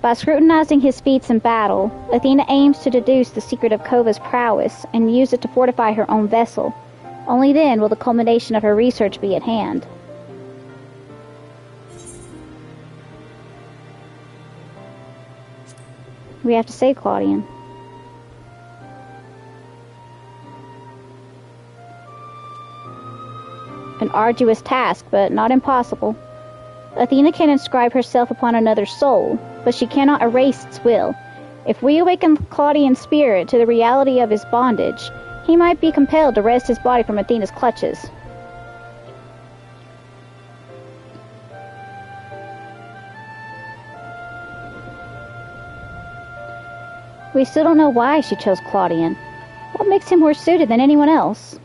By scrutinizing his feats in battle, Athena aims to deduce the secret of Kova's prowess and use it to fortify her own vessel. Only then will the culmination of her research be at hand. We have to save Claudian. An arduous task, but not impossible. Athena can inscribe herself upon another's soul, but she cannot erase its will. If we awaken Claudian's spirit to the reality of his bondage, he might be compelled to wrest his body from Athena's clutches. We still don't know why she chose Claudian. What makes him more suited than anyone else?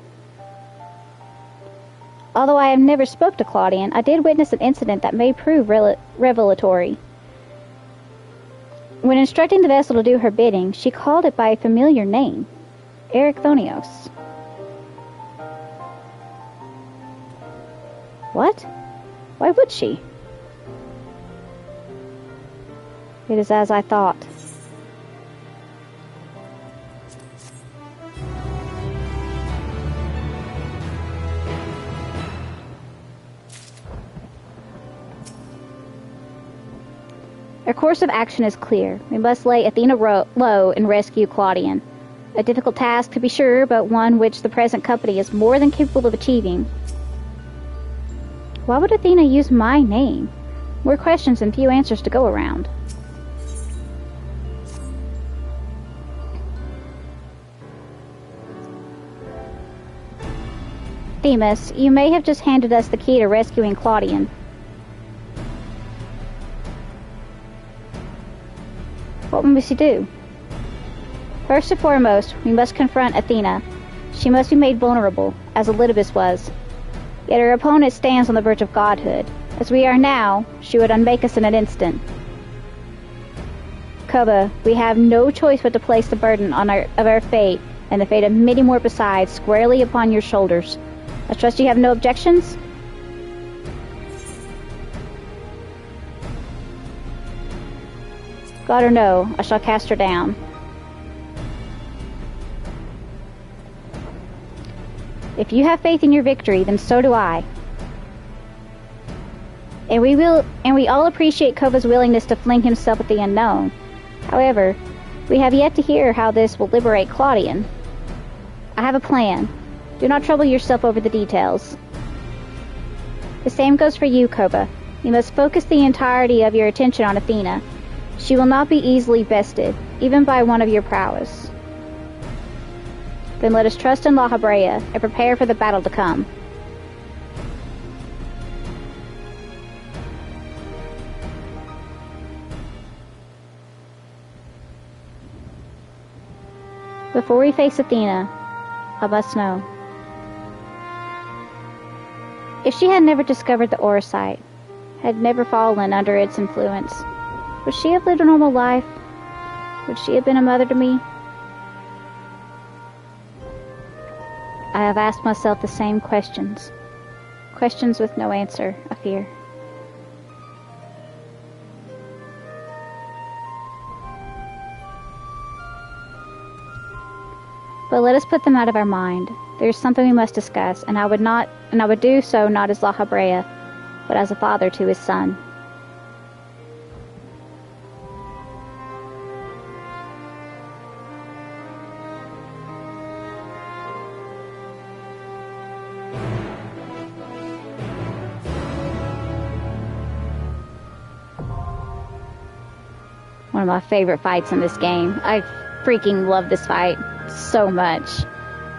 Although I have never spoke to Claudian, I did witness an incident that may prove revelatory. When instructing the vessel to do her bidding, she called it by a familiar name, Erichthonios. What? Why would she? It is as I thought. Our course of action is clear. We must lay Athena low and rescue Claudian. A difficult task, to be sure, but one which the present company is more than capable of achieving. Why would Athena use my name? More questions and few answers to go around. Themis, you may have just handed us the key to rescuing Claudian. What must we do? First and foremost, we must confront Athena. She must be made vulnerable, as Elidibus was. Yet her opponent stands on the verge of godhood. As we are now, she would unmake us in an instant. Koba, we have no choice but to place the burden of our fate, and the fate of many more besides, squarely upon your shoulders. I trust you have no objections? God or no, I shall cast her down. If you have faith in your victory, then so do I. And we all appreciate Kova's willingness to fling himself at the unknown. However, we have yet to hear how this will liberate Claudian. I have a plan. Do not trouble yourself over the details. The same goes for you, Koba. You must focus the entirety of your attention on Athena. She will not be easily bested, even by one of your prowess. Then let us trust in La Habrea and prepare for the battle to come. Before we face Athena, I must know. If she had never discovered the Orosite, had never fallen under its influence, would she have lived a normal life? Would she have been a mother to me? I have asked myself the same questions. Questions with no answer, I fear. But let us put them out of our mind. There is something we must discuss, and I would do so not as La Habrea, but as a father to his son. One of my favorite fights in this game. I freaking love this fight so much.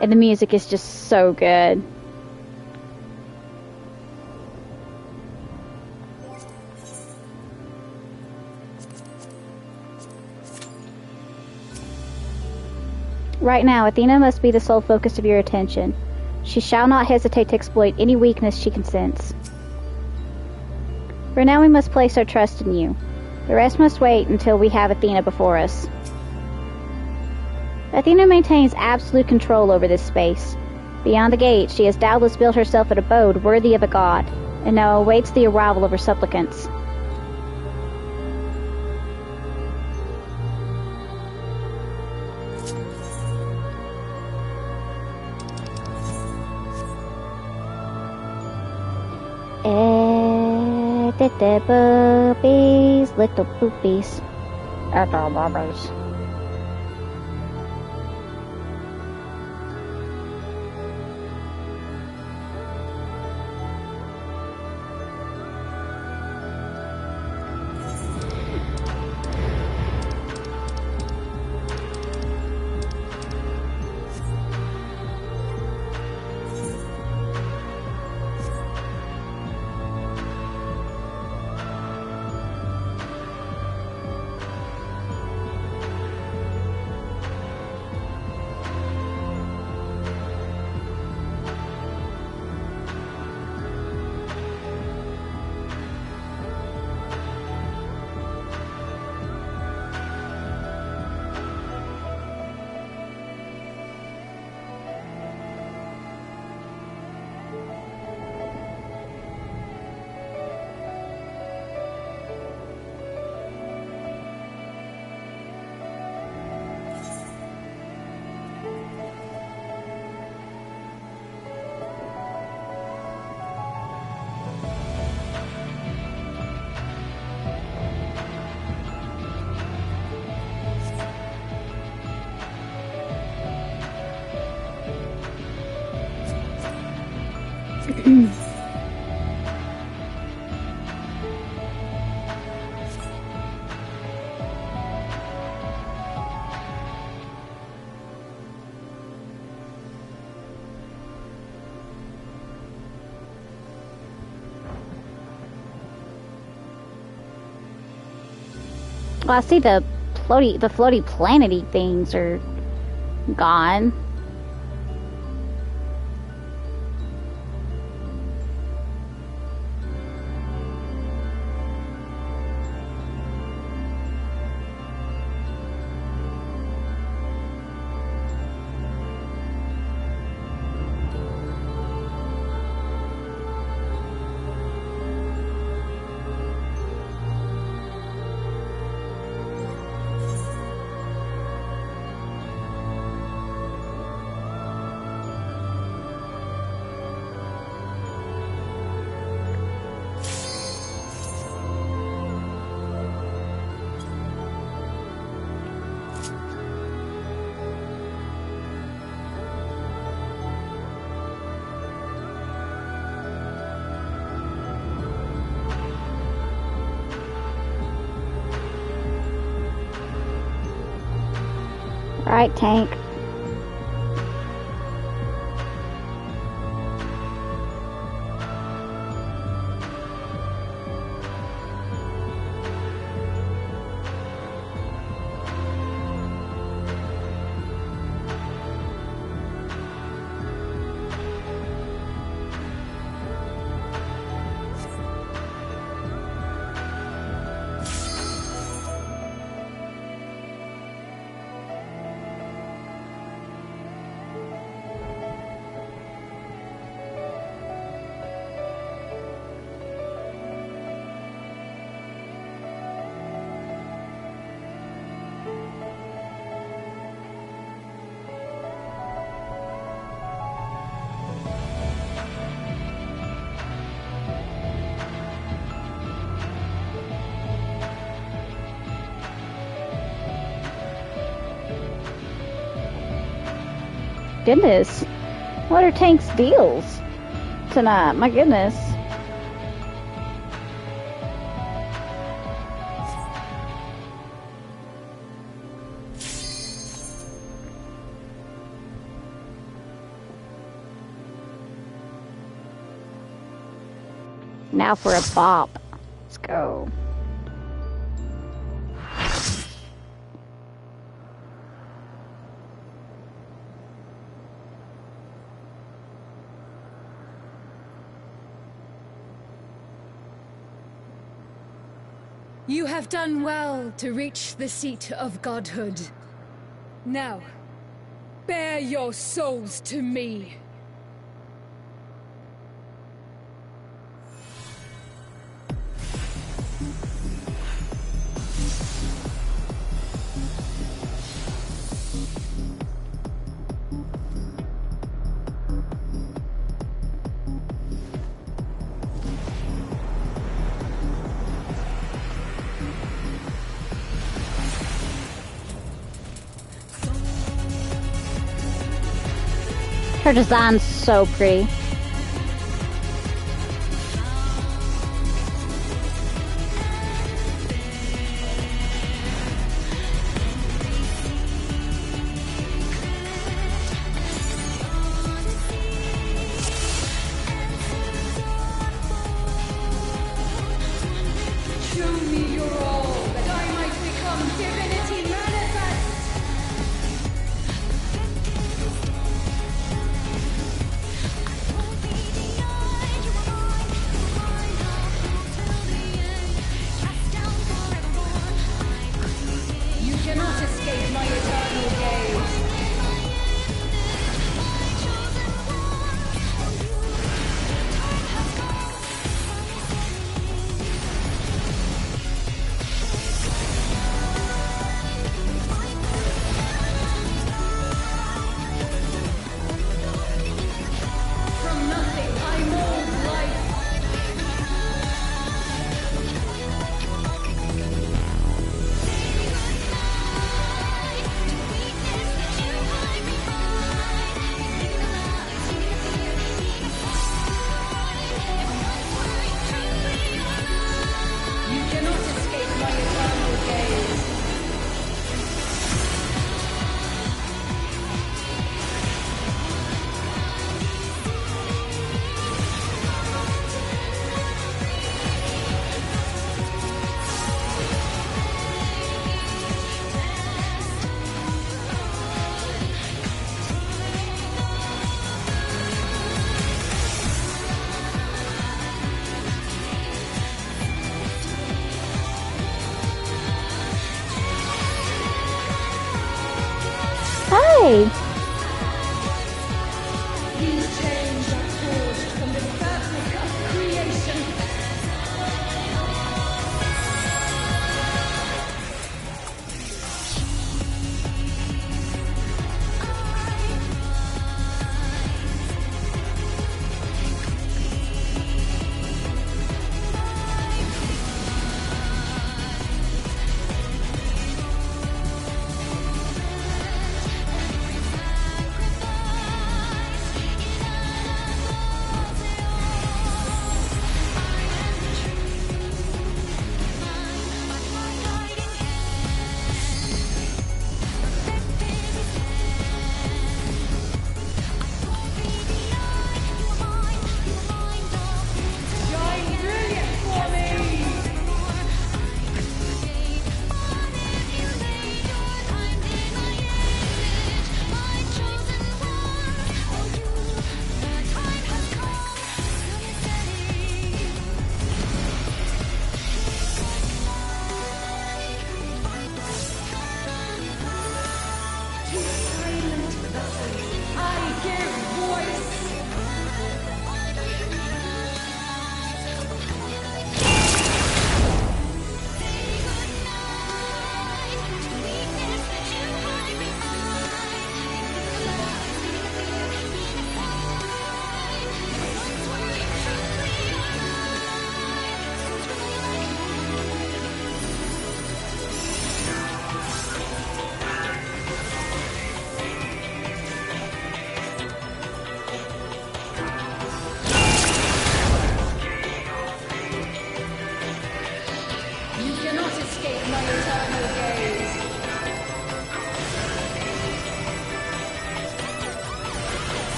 And the music is just so good. Right now, Athena must be the sole focus of your attention. She shall not hesitate to exploit any weakness she can sense. For now, we must place our trust in you. The rest must wait until we have Athena before us. Athena maintains absolute control over this space. Beyond the gate, she has doubtless built herself an abode worthy of a god, and now awaits the arrival of her supplicants. Little boobies, little boobies. Little boobies. Well, I see the floaty planety things are gone. Right, tank. Goodness, what are Tank's deals tonight? My goodness. Now for a bop. Let's go. You have done well to reach the seat of godhood. Now, bear your souls to me. Her design's so pretty. Show me your all, that I might become divinity manifest! You cannot escape my eternal gaze. From nothing, I mold life. You cannot escape my eternal gaze. Hey! These chains are forged from the fabric of creation.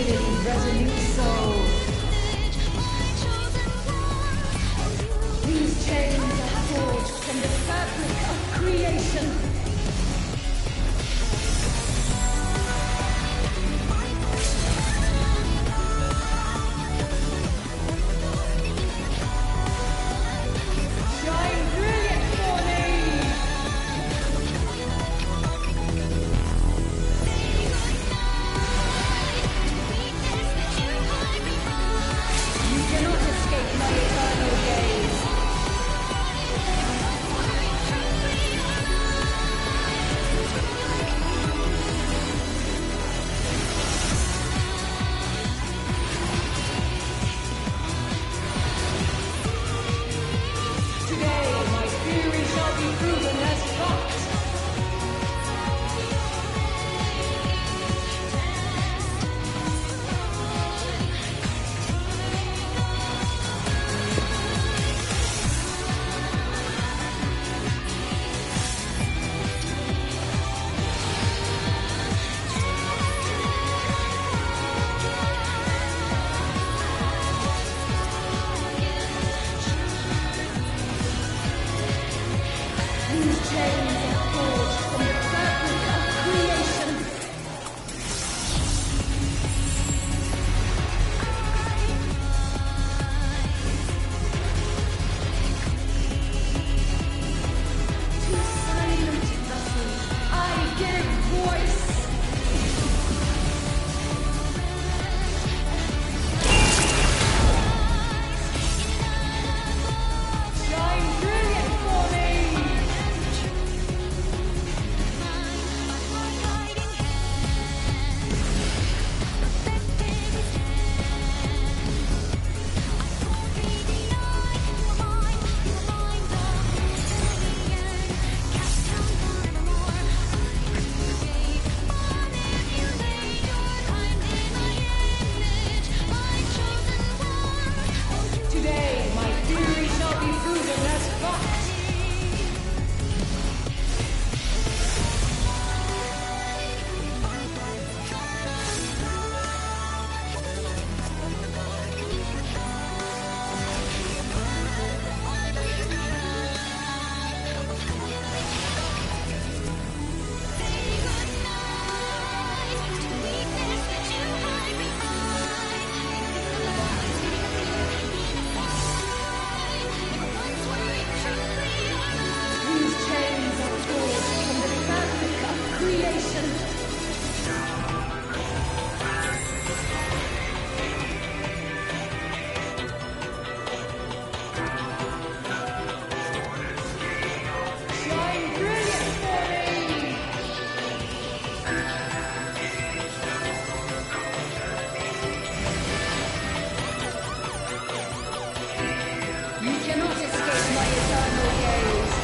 dearly resolute soul. These chains are forged from the fabric of creation. Shine brilliant for me! You cannot escape my eternal gaze. Today, my theory shall be proven as fact. These chains are forged from the fabric of creation. To silent vessels, I give voice. Shine brilliant for me! Today, my theory shall be proven as fact. These chains are forged from the fabric of creation. Shine brilliant for me! You cannot escape my eternal gaze.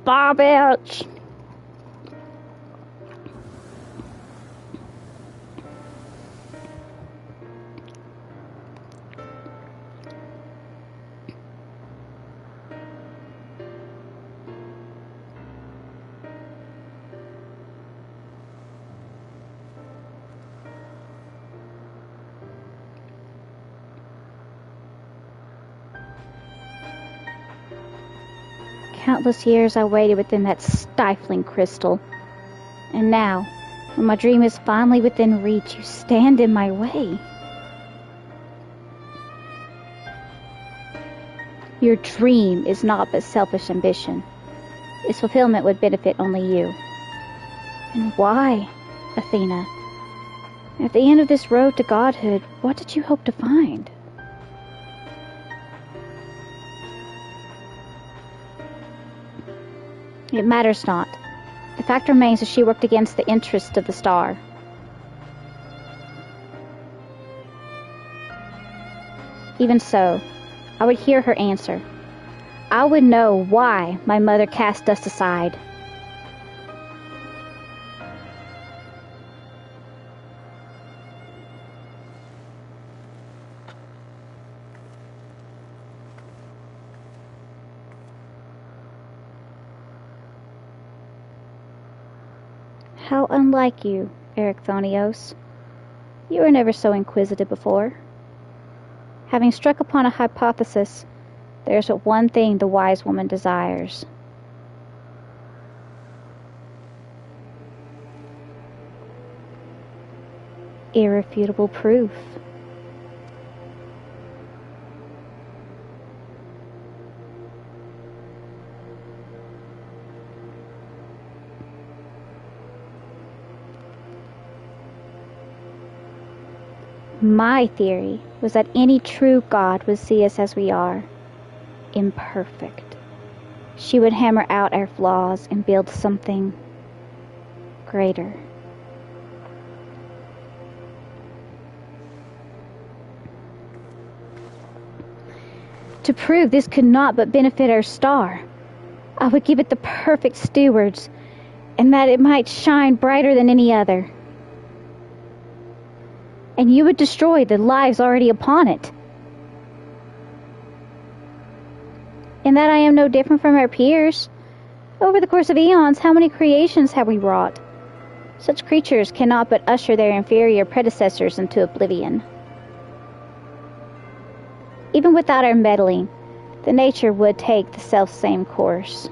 Bye, bitch. Countless years I waited within that stifling crystal. And now, when my dream is finally within reach, you stand in my way. Your dream is naught but selfish ambition. Its fulfillment would benefit only you. And why, Athena? At the end of this road to godhood, what did you hope to find? It matters not. The fact remains that she worked against the interest of the star. Even so, I would hear her answer. I would know why my mother cast us aside. How unlike you, Erechthonios. You were never so inquisitive before. Having struck upon a hypothesis, there is but one thing the wise woman desires. Irrefutable proof. My theory was that any true God would see us as we are, imperfect. She would hammer out our flaws and build something greater. To prove this could not but benefit our star, I would give it the perfect stewards, and that it might shine brighter than any other. And you would destroy the lives already upon it. In that I am no different from our peers. Over the course of eons, how many creations have we wrought? Such creatures cannot but usher their inferior predecessors into oblivion. Even without our meddling, the nature would take the self-same course.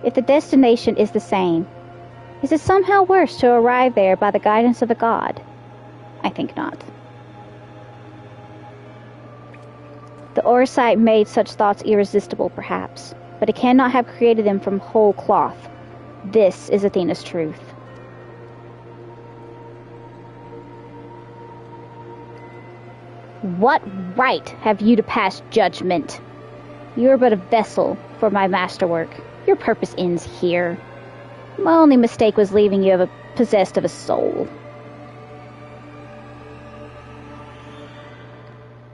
If the destination is the same, is it somehow worse to arrive there by the guidance of a god? I think not. The Orsight made such thoughts irresistible, perhaps, but it cannot have created them from whole cloth. This is Athena's truth. What right have you to pass judgment? You are but a vessel for my masterwork. Your purpose ends here. My only mistake was leaving you possessed of a soul.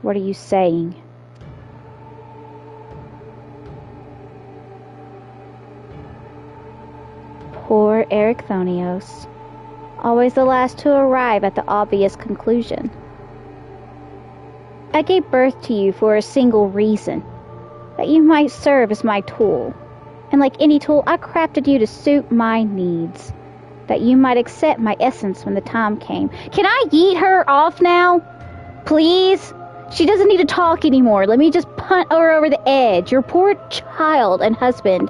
What are you saying? Poor Erechthonios. Always the last to arrive at the obvious conclusion. I gave birth to you for a single reason, that you might serve as my tool. And like any tool, I crafted you to suit my needs, that you might accept my essence when the time came. Can I yeet her off now? Please? She doesn't need to talk anymore. Let me just punt her over the edge. Your poor child and husband.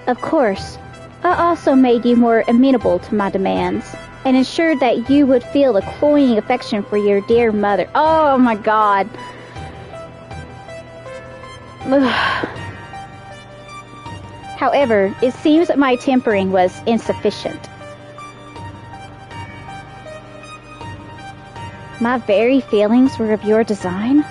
Of course, I also made you more amenable to my demands, and ensured that you would feel the cloying affection for your dear mother. Oh my god. However, it seems that my tempering was insufficient. My very feelings were of your design?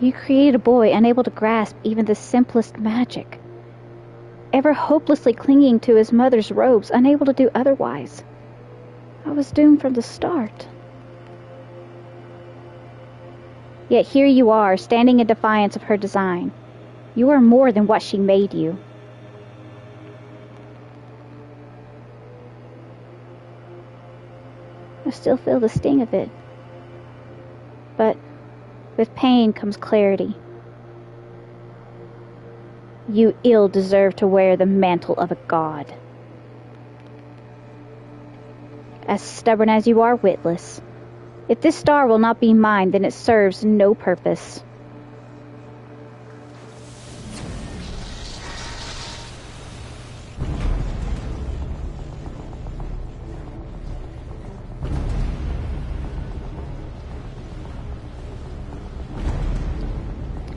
You created a boy unable to grasp even the simplest magic, ever hopelessly clinging to his mother's robes, unable to do otherwise. I was doomed from the start. Yet here you are, standing in defiance of her design. You are more than what she made you. I still feel the sting of it. But with pain comes clarity. You ill deserve to wear the mantle of a god. As stubborn as you are witless. If this star will not be mine, then it serves no purpose.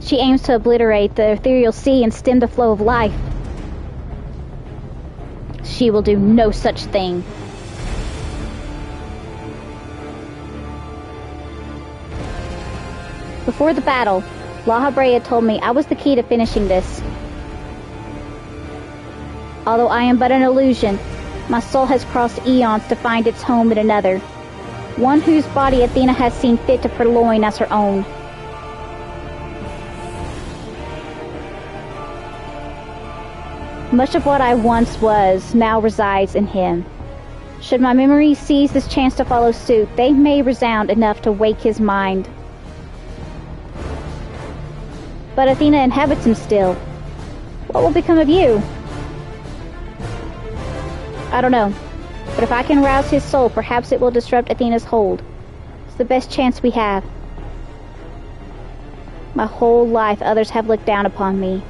She aims to obliterate the ethereal sea and stem the flow of life. She will do no such thing. Before the battle, La Habrea told me I was the key to finishing this. Although I am but an illusion, my soul has crossed eons to find its home in another, one whose body Athena has seen fit to purloin as her own. Much of what I once was now resides in him. Should my memory seize this chance to follow suit, they may resound enough to wake his mind. But Athena inhabits him still. What will become of you? I don't know. But if I can rouse his soul, perhaps it will disrupt Athena's hold. It's the best chance we have. My whole life others have looked down upon me,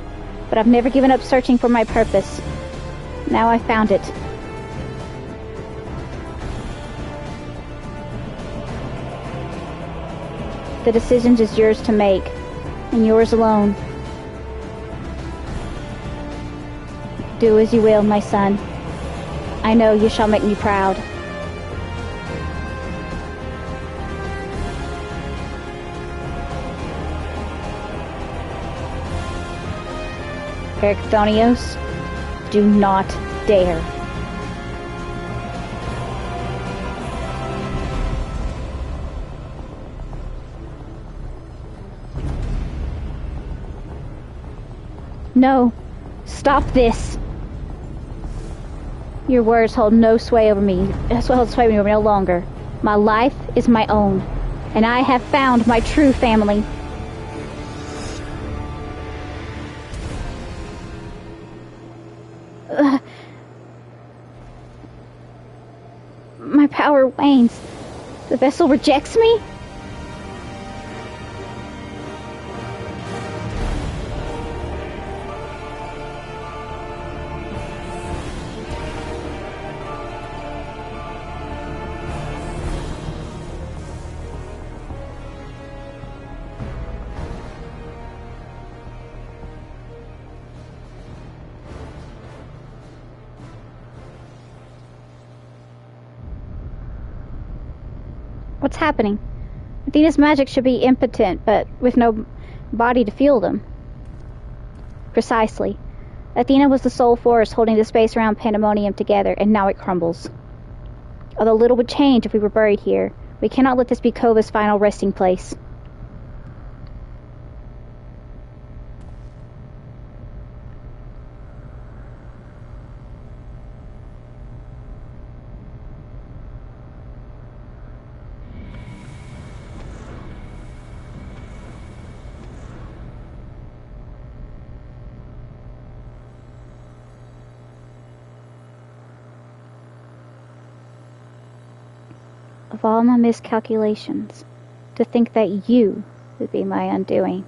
but I've never given up searching for my purpose. Now I've found it. The decision is yours to make, and yours alone. Do as you will, my son. I know you shall make me proud. Erechthonios, do not dare. No, stop this. Your words hold no sway over me. Hold sway over me no longer. My life is my own, and I have found my true family. My power wanes. The vessel rejects me? What's happening? Athena's magic should be impotent, but with no body to fuel them. Precisely. Athena was the sole force holding the space around Pandaemonium together, and now it crumbles. Although little would change if we were buried here, we cannot let this be Kova's final resting place. Of all my miscalculations, to think that you would be my undoing.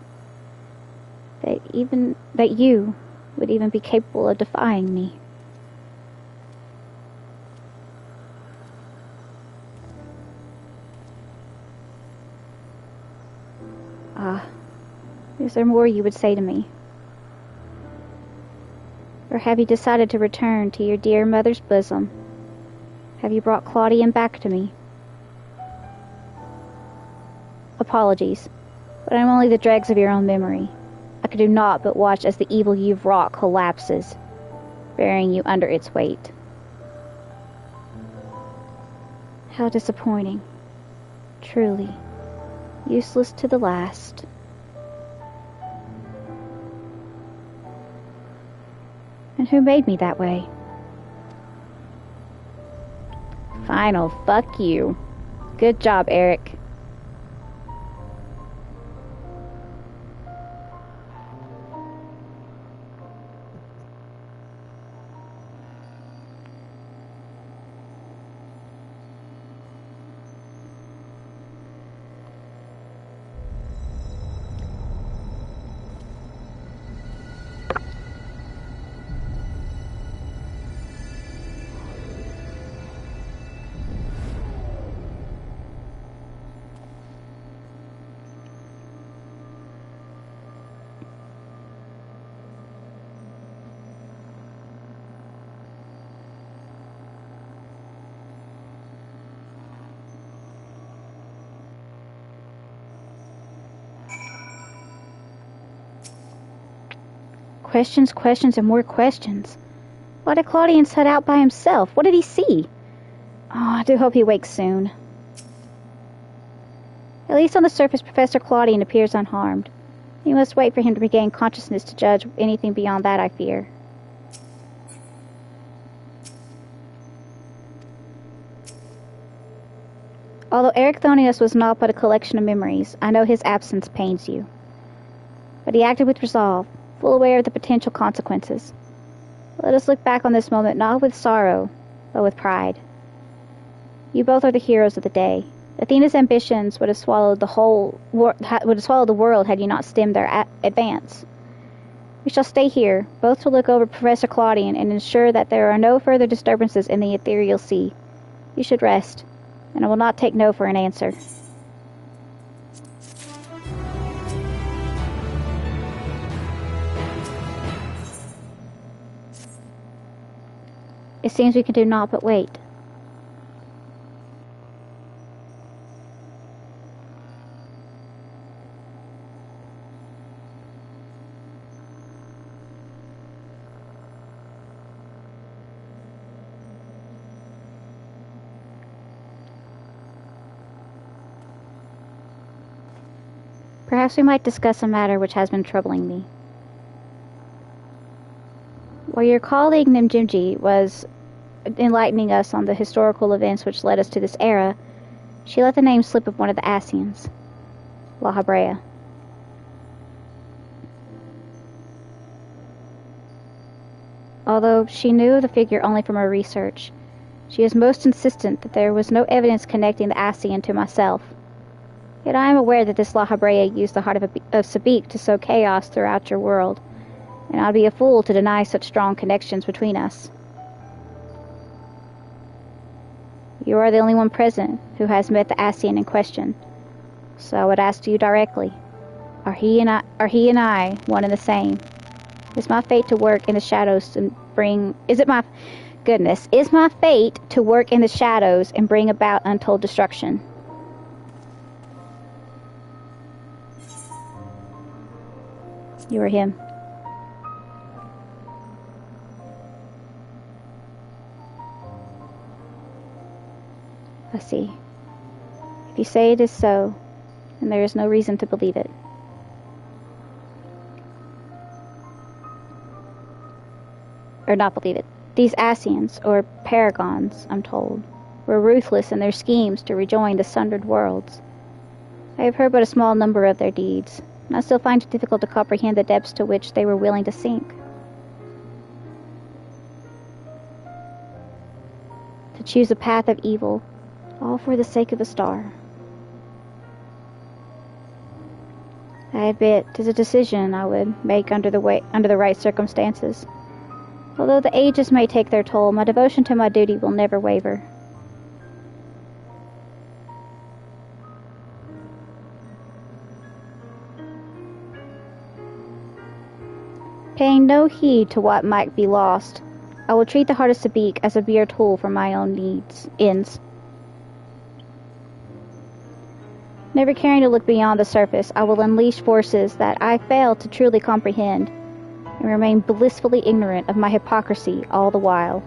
That you would even be capable of defying me. Is there more you would say to me? Or have you decided to return to your dear mother's bosom? Have you brought Claudian back to me? Apologies, but I'm only the dregs of your own memory. I could do naught but watch as the evil you've wrought collapses, burying you under its weight. How disappointing. Truly, useless to the last. And who made me that way? Final fuck you. Good job, Eric. Questions, questions, and more questions. Why did Claudian set out by himself? What did he see? Oh, I do hope he wakes soon. At least on the surface, Professor Claudian appears unharmed. You must wait for him to regain consciousness to judge anything beyond that, I fear. Although Eric Thonius was naught but a collection of memories, I know his absence pains you. But he acted with resolve, full aware of the potential consequences. Let us look back on this moment not with sorrow, but with pride. You both are the heroes of the day. Athena's ambitions would have swallowed the world had you not stemmed their advance. We shall stay here, both to look over Professor Claudian and ensure that there are no further disturbances in the ethereal sea. You should rest, and I will not take no for an answer. It seems we can do naught but wait. Perhaps we might discuss a matter which has been troubling me. While your colleague Nimjimji was enlightening us on the historical events which led us to this era, she let the name slip of one of the Asians, La Habrea. Although she knew the figure only from her research, she is most insistent that there was no evidence connecting the Asian to myself. Yet I am aware that this La Habrea used the heart of Sabik to sow chaos throughout your world, and I'd be a fool to deny such strong connections between us. You are the only one present who has met the Asian in question, so I would ask you directly, are he and I one and the same? Is my fate to work in the shadows and is my fate to work in the shadows and bring about untold destruction? You are him. I see. If you say it is so, then there is no reason to believe it. Or not believe it. These Asians, or paragons, I'm told, were ruthless in their schemes to rejoin the sundered worlds. I have heard but a small number of their deeds, and I still find it difficult to comprehend the depths to which they were willing to sink. To choose a path of evil, all for the sake of a star. I admit, 'tis a decision I would make under the right circumstances. Although the ages may take their toll, my devotion to my duty will never waver. Paying no heed to what might be lost, I will treat the heart of Sabik as a mere tool for my own ends. Never caring to look beyond the surface, I will unleash forces that I fail to truly comprehend, and remain blissfully ignorant of my hypocrisy all the while.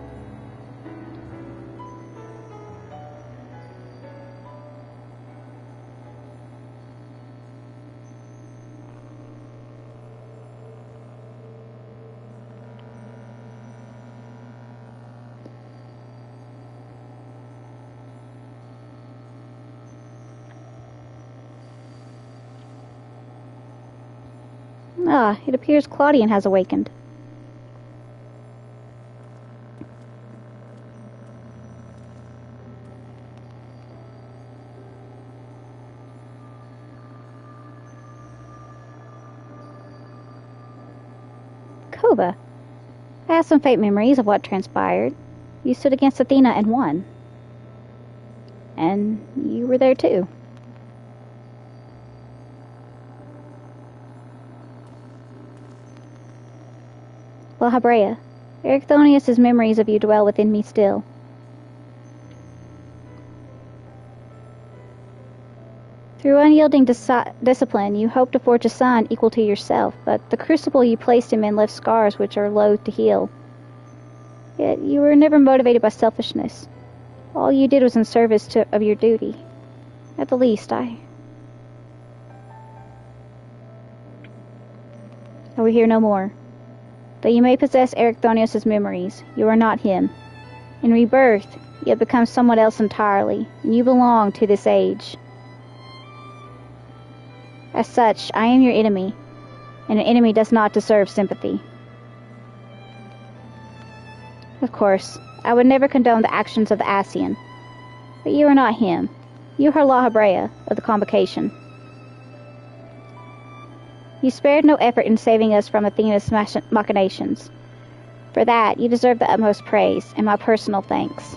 Ah, it appears Claudian has awakened. Koba, I have some faint memories of what transpired. You stood against Athena and won. And you were there too. La Habrea, Ericthonius' memories of you dwell within me still. Through unyielding discipline, you hoped to forge a son equal to yourself, but the crucible you placed him in left scars which are loath to heal. Yet you were never motivated by selfishness. All you did was in service of your duty. At the least, I will hear no more. Though you may possess Ericthonius' memories, you are not him. In rebirth, you have become someone else entirely, and you belong to this age. As such, I am your enemy, and an enemy does not deserve sympathy. Of course, I would never condone the actions of the Asian, but you are not him. You are La Habrea of the Convocation. You spared no effort in saving us from Athena's machinations. For that, you deserve the utmost praise, and my personal thanks.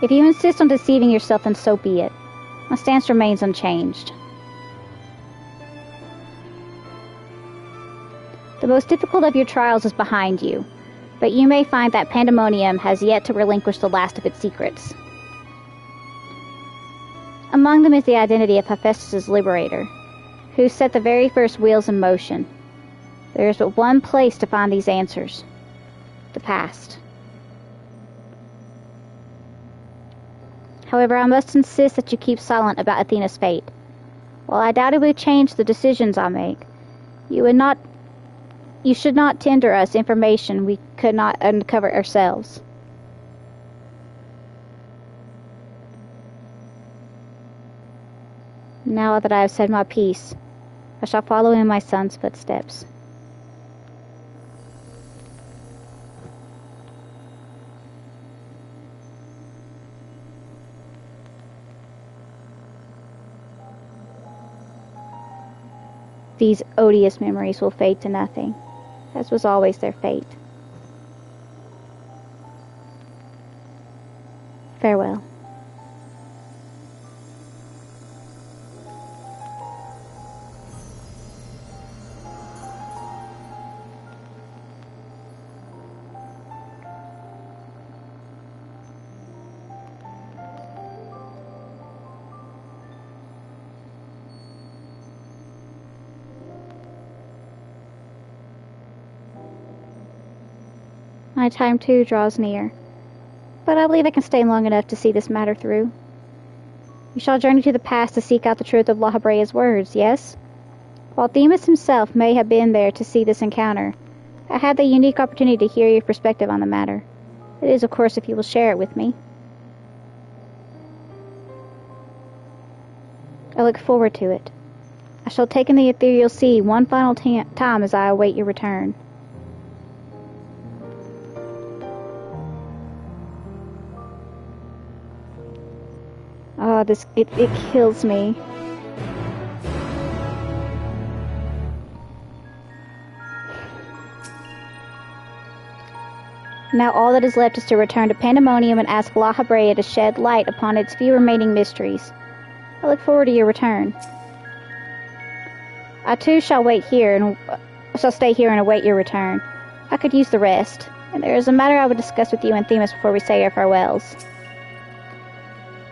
If you insist on deceiving yourself, then so be it. My stance remains unchanged. The most difficult of your trials is behind you, but you may find that Pandaemonium has yet to relinquish the last of its secrets. Among them is the identity of Hephaestus' liberator, who set the very first wheels in motion. There is but one place to find these answers: the past. However, I must insist that you keep silent about Athena's fate. While I doubt it would change the decisions I make, you should not tender us information we could not uncover ourselves. Now that I have said my piece, I shall follow in my son's footsteps. These odious memories will fade to nothing, as was always their fate. Farewell. My time, too, draws near, but I believe I can stay long enough to see this matter through. You shall journey to the past to seek out the truth of La Habrea's words, yes? While Themis himself may have been there to see this encounter, I had the unique opportunity to hear your perspective on the matter. It is, of course, if you will share it with me. I look forward to it. I shall take in the ethereal sea one final time as I await your return. Oh, it kills me. Now all that is left is to return to Pandaemonium and ask La Habrea to shed light upon its few remaining mysteries. I look forward to your return. I too shall stay here and await your return. I could use the rest, and there is a matter I would discuss with you and Themis before we say our farewells.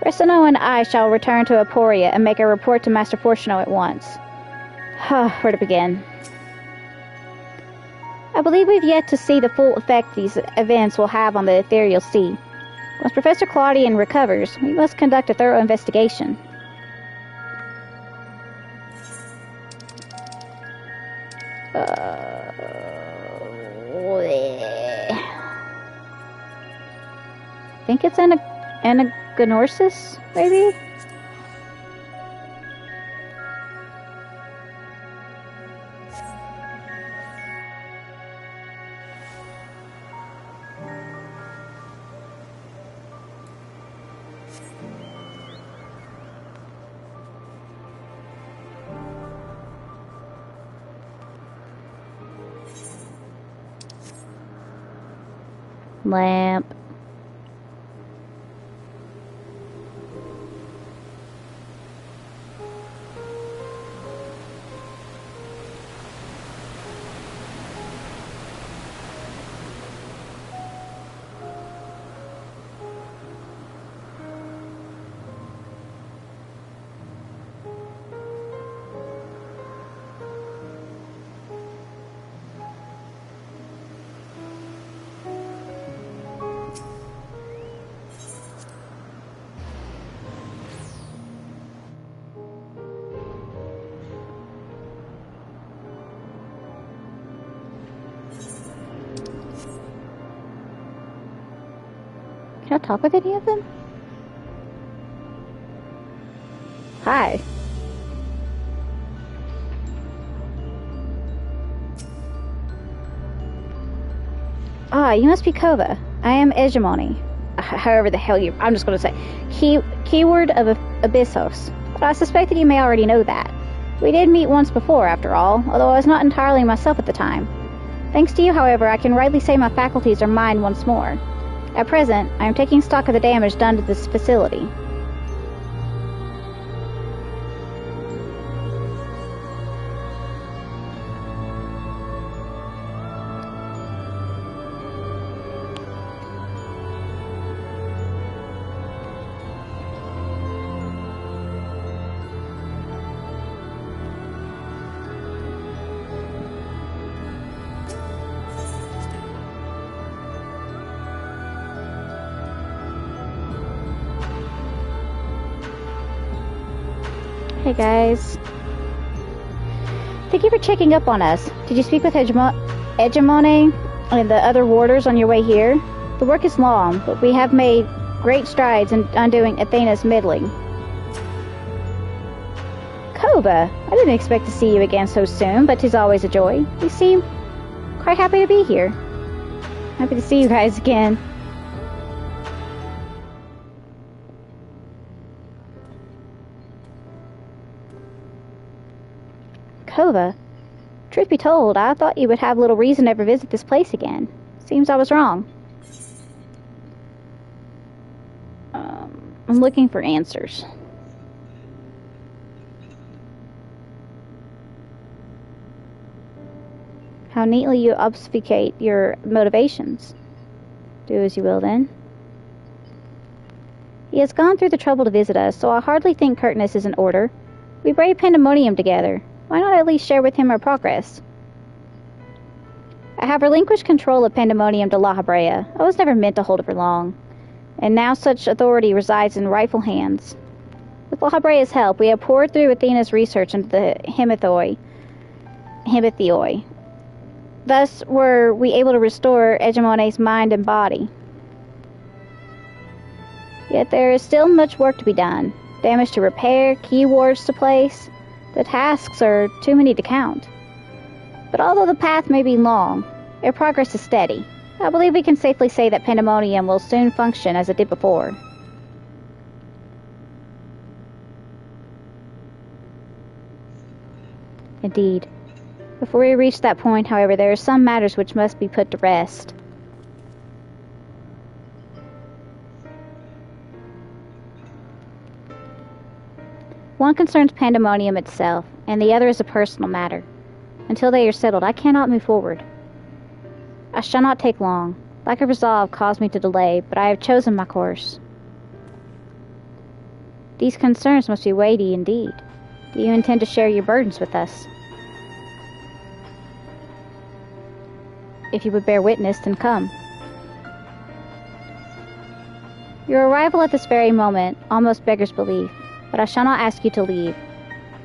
Restano and I shall return to Aporia and make a report to Master Fortuno at once. Where to begin? I believe we've yet to see the full effect these events will have on the ethereal sea. Once Professor Claudian recovers, we must conduct a thorough investigation. I think it's Gnorsis, maybe? Lamp. Can I talk with any of them? Hi. Ah, you must be Kova. I am Hegemony. However the hell you... I'm just gonna say... Keyword of Abyssos. But I suspect that you may already know that. We did meet once before, after all, although I was not entirely myself at the time. Thanks to you, however, I can rightly say my faculties are mine once more. At present, I am taking stock of the damage done to this facility. Hey guys. Thank you for checking up on us. Did you speak with Hegemony and the other warders on your way here? The work is long, but we have made great strides in undoing Athena's meddling. Kova, I didn't expect to see you again so soon, but 'tis always a joy. You seem quite happy to be here. Happy to see you guys again. Kova, truth be told, I thought you would have little reason to ever visit this place again. Seems I was wrong. I'm looking for answers. How neatly you obfuscate your motivations. Do as you will, then. He has gone through the trouble to visit us, so I hardly think curtness is in order. We braved Pandaemonium together. Why not at least share with him our progress? I have relinquished control of Pandaemonium to La Habrea. I was never meant to hold it for long, and now such authority resides in rightful hands. With La Habrea's help, we have poured through Athena's research into the Hematheoi. Thus were we able to restore Hegemony's mind and body. Yet there is still much work to be done. Damage to repair, key wards to place. The tasks are too many to count. But although the path may be long, our progress is steady. I believe we can safely say that Pandaemonium will soon function as it did before. Indeed. Before we reach that point, however, there are some matters which must be put to rest. One concerns Pandaemonium itself, and the other is a personal matter. Until they are settled, I cannot move forward. I shall not take long. Lack of resolve caused me to delay, but I have chosen my course. These concerns must be weighty indeed. Do you intend to share your burdens with us? If you would bear witness, then come. Your arrival at this very moment almost beggars belief. But I shall not ask you to leave.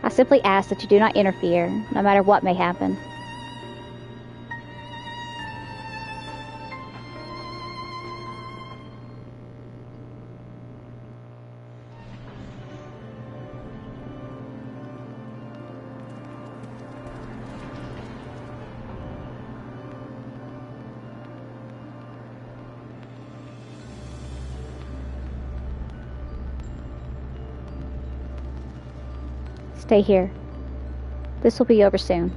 I simply ask that you do not interfere, no matter what may happen. Stay here. This will be over soon.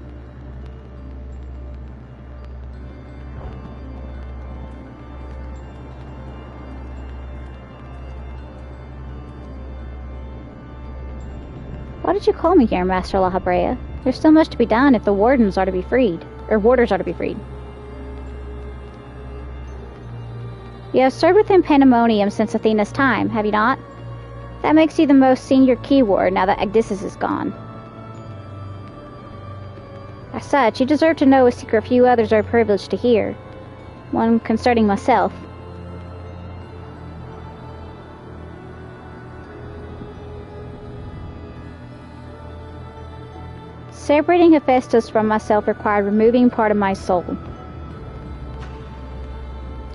Why did you call me here, Master La Habrea? There's still much to be done if the warders are to be freed. You have served within Pandaemonium since Athena's time, have you not? That makes you the most senior keyword now that Agdissus is gone. As such, you deserve to know a secret few others are privileged to hear. One concerning myself. Separating Hephaestus from myself required removing part of my soul.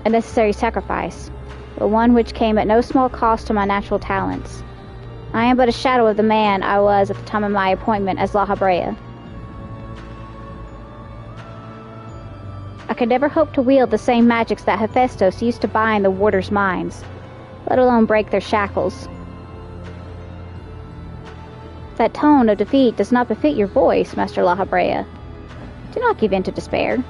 A necessary sacrifice, but one which came at no small cost to my natural talents. I am but a shadow of the man I was at the time of my appointment as La Habrea. I could never hope to wield the same magics that Hephaestus used to bind the warders' minds, let alone break their shackles. That tone of defeat does not befit your voice, Master La Habrea. Do not give in to despair.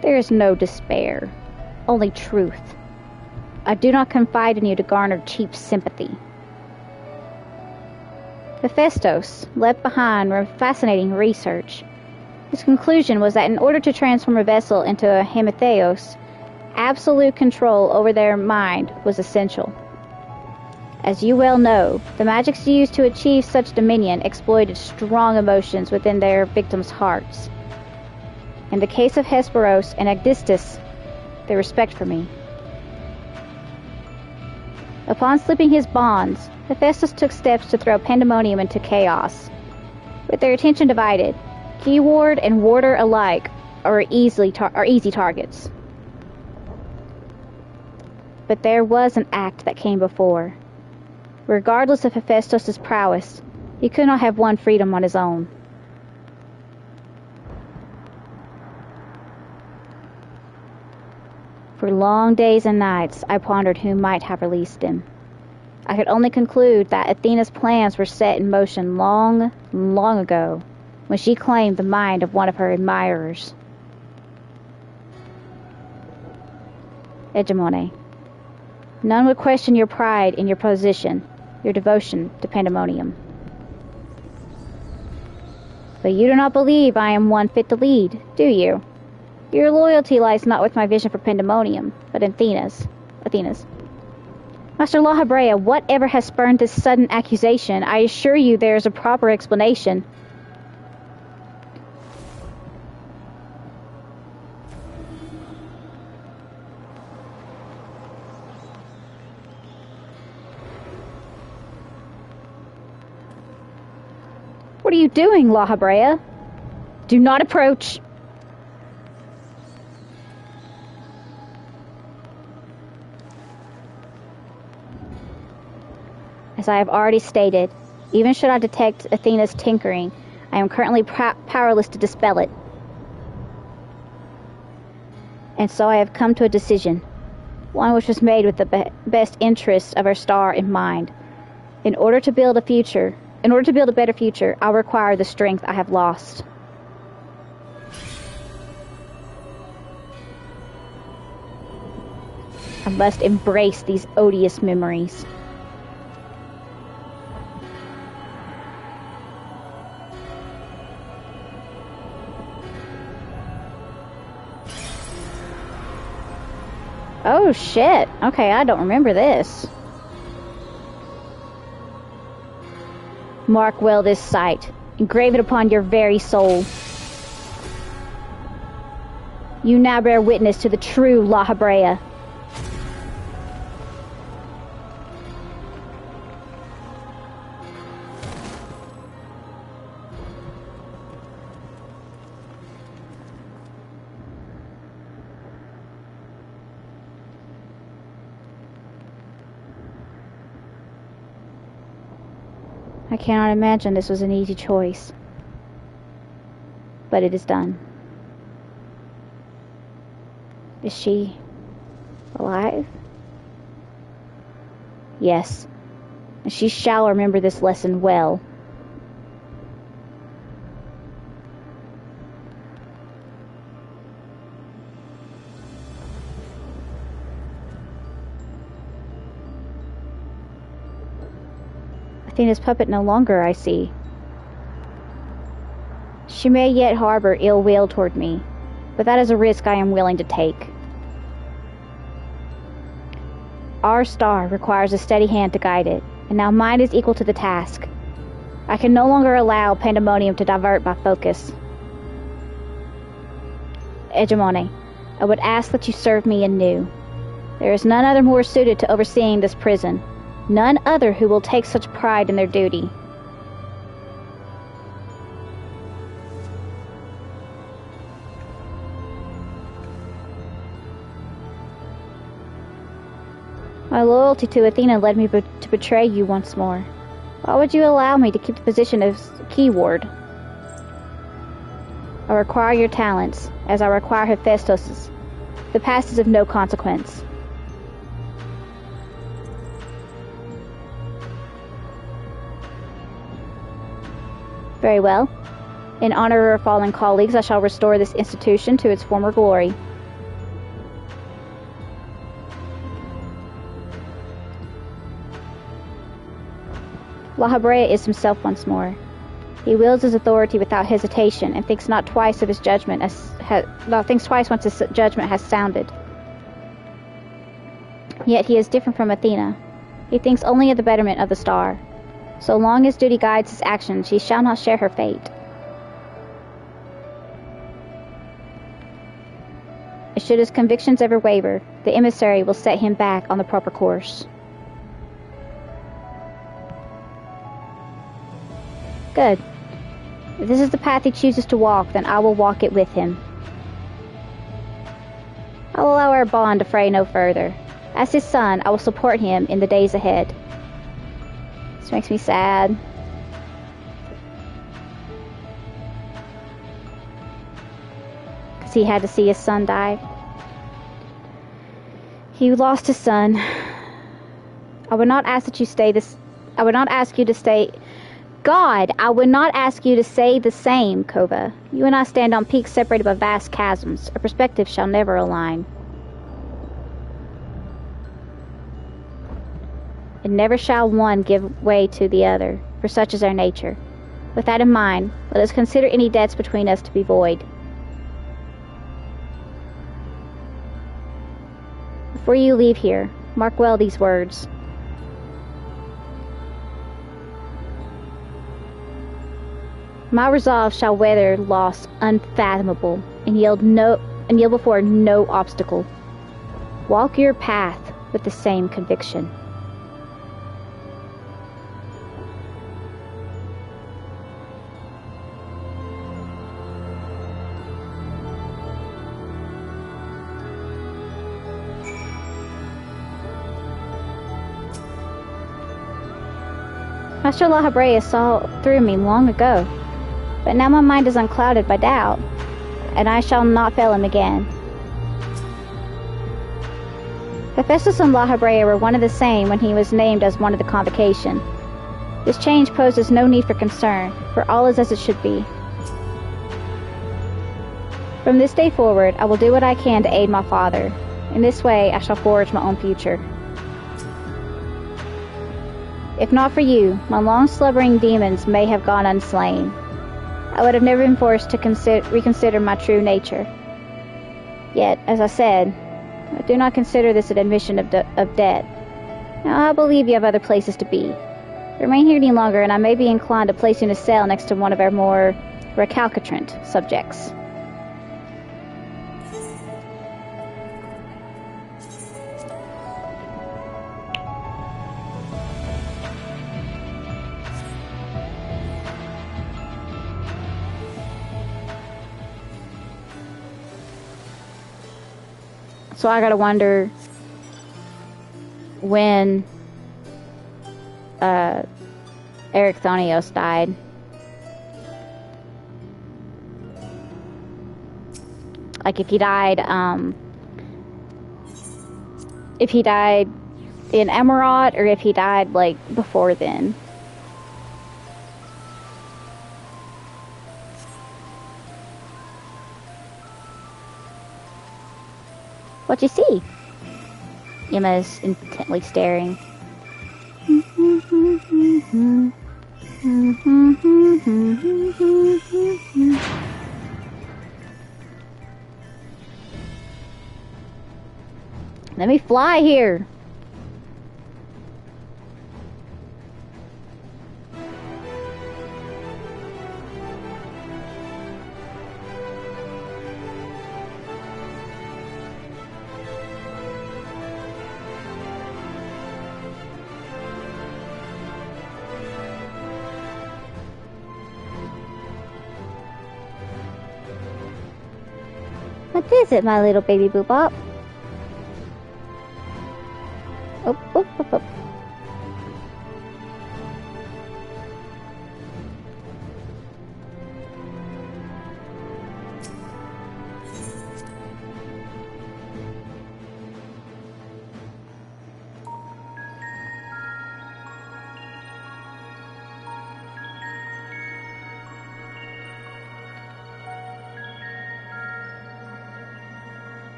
There is no despair, only truth. I do not confide in you to garner cheap sympathy. Hephaestus left behind fascinating research. His conclusion was that in order to transform a vessel into a hematheos, absolute control over their mind was essential. As you well know, the magics used to achieve such dominion exploited strong emotions within their victims' hearts. In the case of Hesperos and Agdistus, their respect for me. Upon slipping his bonds, Hephaestus took steps to throw Pandaemonium into chaos. With their attention divided, keyword and warder alike are easy targets. But there was an act that came before. Regardless of Hephaestus' prowess, he could not have won freedom on his own. For long days and nights, I pondered who might have released him. I could only conclude that Athena's plans were set in motion long, long ago, when she claimed the mind of one of her admirers. Hegemone. None would question your pride in your position, your devotion to Pandaemonium. But you do not believe I am one fit to lead, do you? Your loyalty lies not with my vision for Pandaemonium, but in Athena's. Master La Habrea, whatever has spurned this sudden accusation, I assure you there is a proper explanation. What are you doing, La Habrea? Do not approach! As I have already stated, even should I detect Athena's tinkering, I am currently powerless to dispel it. And so I have come to a decision, one which was made with the best interests of our star in mind. In order to build a better future, I'll require the strength I have lost. I must embrace these odious memories. Oh shit. Okay, I don't remember this. Mark well this sight. Engrave it upon your very soul. You now bear witness to the true La Habrea. I cannot imagine this was an easy choice. But it is done. Is she alive? Yes, and she shall remember this lesson well. Athena's puppet no longer, I see. She may yet harbor ill will toward me, but that is a risk I am willing to take. Our star requires a steady hand to guide it, and now mine is equal to the task. I can no longer allow Pandaemonium to divert my focus. Hegemone, I would ask that you serve me anew. There is none other more suited to overseeing this prison, none other who will take such pride in their duty. My loyalty to Athena led me to betray you once more. Why would you allow me to keep the position as key ward? I require your talents, as I require Hephaestus's. The past is of no consequence. Very well. In honor of our fallen colleagues, I shall restore this institution to its former glory. La Habrea is himself once more. He wields his authority without hesitation and thinks not twice of his judgment thinks twice once his judgment has sounded. Yet he is different from Athena. He thinks only of the betterment of the star. So long as duty guides his actions, he shall not share her fate. Should his convictions ever waver, the emissary will set him back on the proper course. Good. If this is the path he chooses to walk, then I will walk it with him. I'll allow our bond to fray no further. As his son, I will support him in the days ahead. This makes me sad. Because he had to see his son die. He lost his son. I would not ask that you stay this... I would not ask you to stay... God, I would not ask you to say the same, Kova. You and I stand on peaks separated by vast chasms. Our perspectives shall never align. And never shall one give way to the other, for such is our nature. With that in mind, let us consider any debts between us to be void. Before you leave here, mark well these words. My resolve shall weather loss unfathomable, and yield before no obstacle. Walk your path with the same conviction. Master La Habrea saw through me long ago, but now my mind is unclouded by doubt, and I shall not fail him again. Hephaestus and La Habrea were one of the same when he was named as one of the convocation. This change poses no need for concern, for all is as it should be. From this day forward, I will do what I can to aid my father. In this way, I shall forge my own future. If not for you, my long-slumbering demons may have gone unslain. I would have never been forced to reconsider my true nature. Yet, as I said, I do not consider this an admission of debt. Now, I believe you have other places to be. Remain here any longer, and I may be inclined to place you in a cell next to one of our more recalcitrant subjects. So I gotta wonder when Eric Thonios died. Like if he died in Emerald or if he died, like, before then. What you see? Emma's intently staring. Let me fly here. What is it, my little baby boobop? Oh, oh, oh, oh.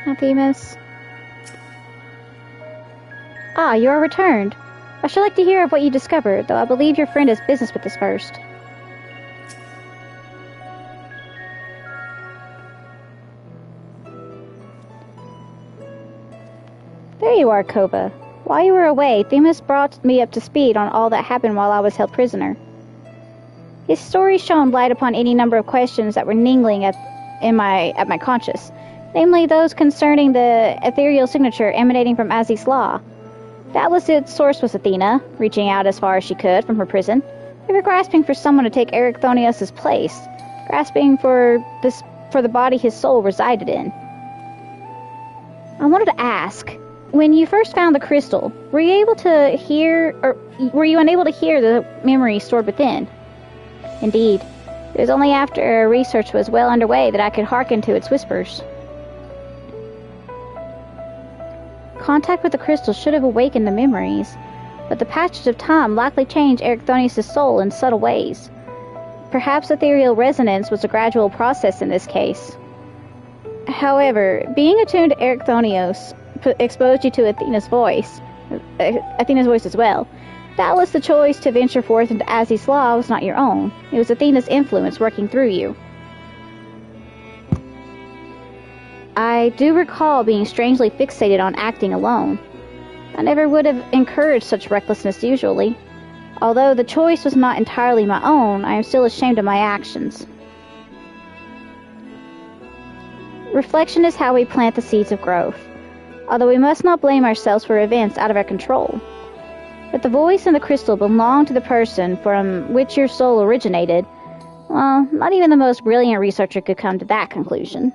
Happy, miss? Ah, you are returned. I should like to hear of what you discovered, though I believe your friend has business with us first. There you are, Koba. While you were away, Themis brought me up to speed on all that happened while I was held prisoner. His story shone light upon any number of questions that were niggling at my conscience, namely those concerning the ethereal signature emanating from Aziz's law. Doubtless its source was Athena, reaching out as far as she could from her prison, ever grasping for someone to take Ericthonios' place, grasping for the body his soul resided in. I wanted to ask, when you first found the crystal, were you unable to hear the memory stored within? Indeed, it was only after research was well underway that I could hearken to its whispers. Contact with the crystal should have awakened the memories, but the passage of time likely changed Ericthonius' soul in subtle ways. Perhaps ethereal resonance was a gradual process in this case. However, being attuned to Ericthonios exposed you to Athena's voice as well. Doubtless the choice to venture forth into Aziz's law was not your own. It was Athena's influence working through you. I do recall being strangely fixated on acting alone. I never would have encouraged such recklessness usually. Although the choice was not entirely my own, I am still ashamed of my actions. Reflection is how we plant the seeds of growth, although we must not blame ourselves for events out of our control. But the voice and the crystal belong to the person from which your soul originated. Well, not even the most brilliant researcher could come to that conclusion.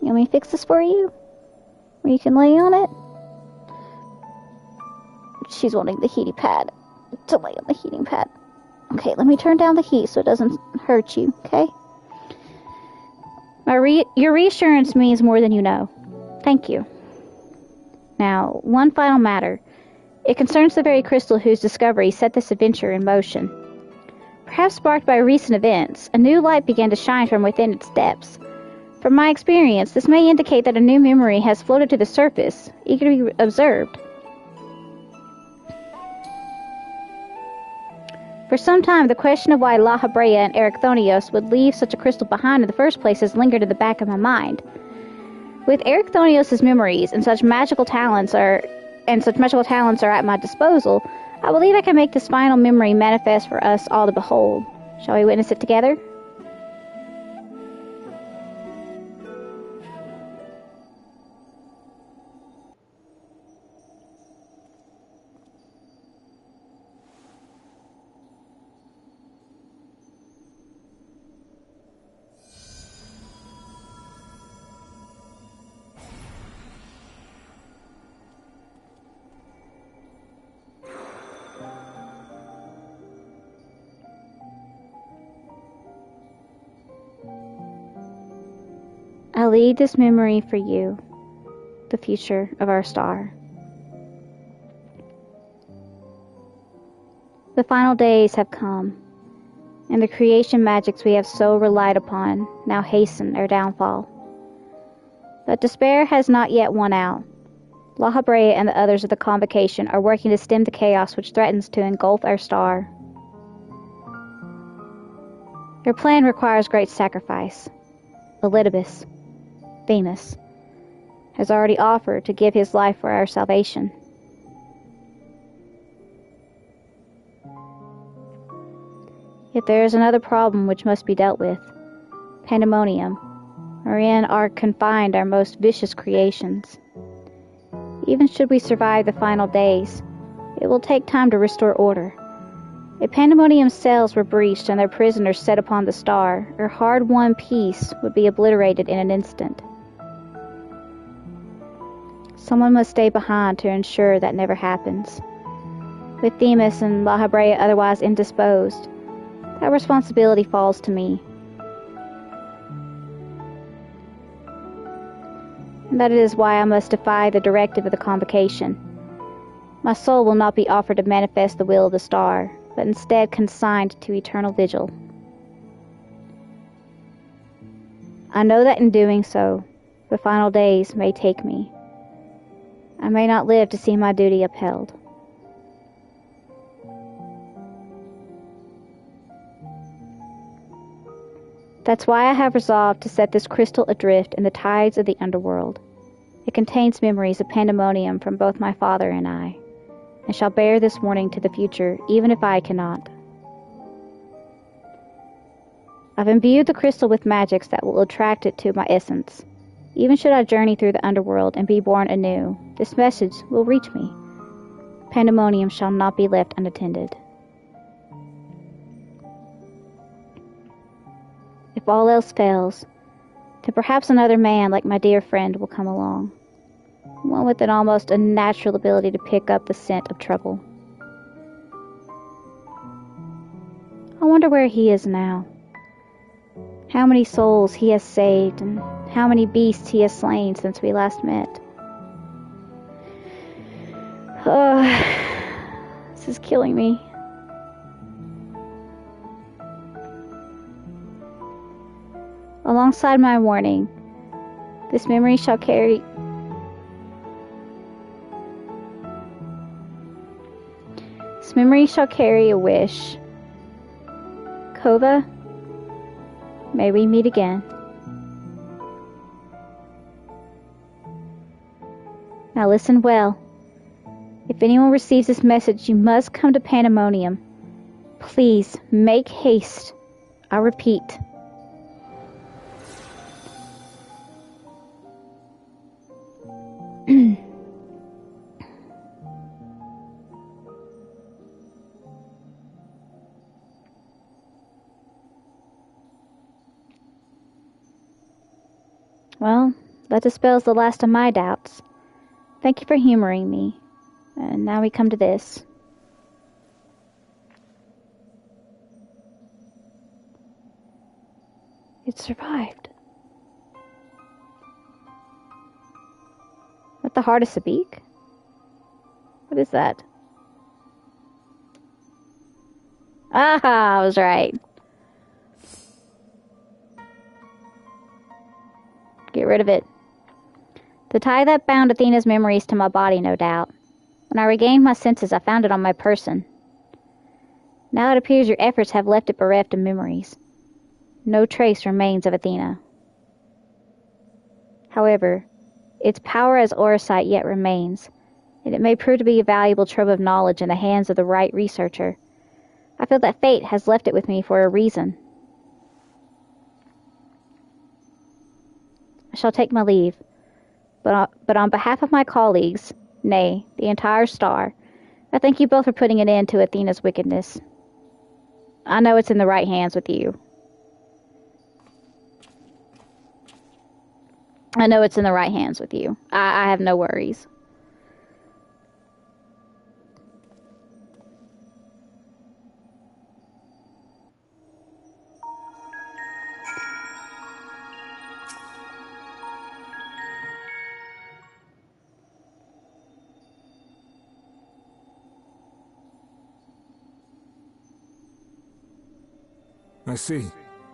You want me to fix this for you? Where you can lay on it? She's wanting the heating pad. To lay on the heating pad. Okay, let me turn down the heat so it doesn't hurt you, okay? Your reassurance means more than you know. Thank you. Now, one final matter. It concerns the very crystal whose discovery set this adventure in motion. Perhaps sparked by recent events, a new light began to shine from within its depths. From my experience, this may indicate that a new memory has floated to the surface, eager to be observed. For some time, the question of why La Habrea and Ericthonios would leave such a crystal behind in the first place has lingered in the back of my mind. With Ericthonios' memories and such magical talents are at my disposal, I believe I can make this final memory manifest for us all to behold. Shall we witness it together? I leave this memory for you, the future of our star. The final days have come, and the creation magics we have so relied upon now hasten our downfall. But despair has not yet won out. La Habrea and the others of the Convocation are working to stem the chaos which threatens to engulf our star. Their plan requires great sacrifice. Elidibus, Themis, has already offered to give his life for our salvation. Yet there is another problem which must be dealt with. Pandaemonium, wherein are confined our most vicious creations. Even should we survive the final days, it will take time to restore order. If Pandaemonium's cells were breached and their prisoners set upon the star, our hard-won peace would be obliterated in an instant. Someone must stay behind to ensure that never happens. With Themis and La Habrea otherwise indisposed, that responsibility falls to me. And that is why I must defy the directive of the Convocation. My soul will not be offered to manifest the will of the star, but instead consigned to eternal vigil. I know that in doing so, the final days may take me. I may not live to see my duty upheld. That's why I have resolved to set this crystal adrift in the tides of the underworld. It contains memories of Pandaemonium from both my father and I, and shall bear this warning to the future, even if I cannot. I've imbued the crystal with magics that will attract it to my essence. Even should I journey through the underworld and be born anew, this message will reach me. Pandaemonium shall not be left unattended. If all else fails, then perhaps another man like my dear friend will come along. One with an almost unnatural ability to pick up the scent of trouble. I wonder where he is now. How many souls he has saved, and how many beasts he has slain since we last met. This is killing me. Alongside my warning, this memory shall carry a wish. Kova, may we meet again. Now listen well. If anyone receives this message, you must come to Pandaemonium. Please, make haste. I repeat. Well, that dispels the last of my doubts. Thank you for humoring me. And now we come to this. It survived. What, the heart of Sabik? What is that? Aha, I was right. Get rid of it. The tie that bound Athena's memories to my body, no doubt. When I regained my senses, I found it on my person. Now it appears your efforts have left it bereft of memories. No trace remains of Athena. However, its power as Orosite yet remains, and it may prove to be a valuable trove of knowledge in the hands of the right researcher. I feel that fate has left it with me for a reason. I shall take my leave, but on behalf of my colleagues, nay, the entire star, I thank you both for putting an end to Athena's wickedness. I know it's in the right hands with you. I know it's in the right hands with you. I have no worries. I see.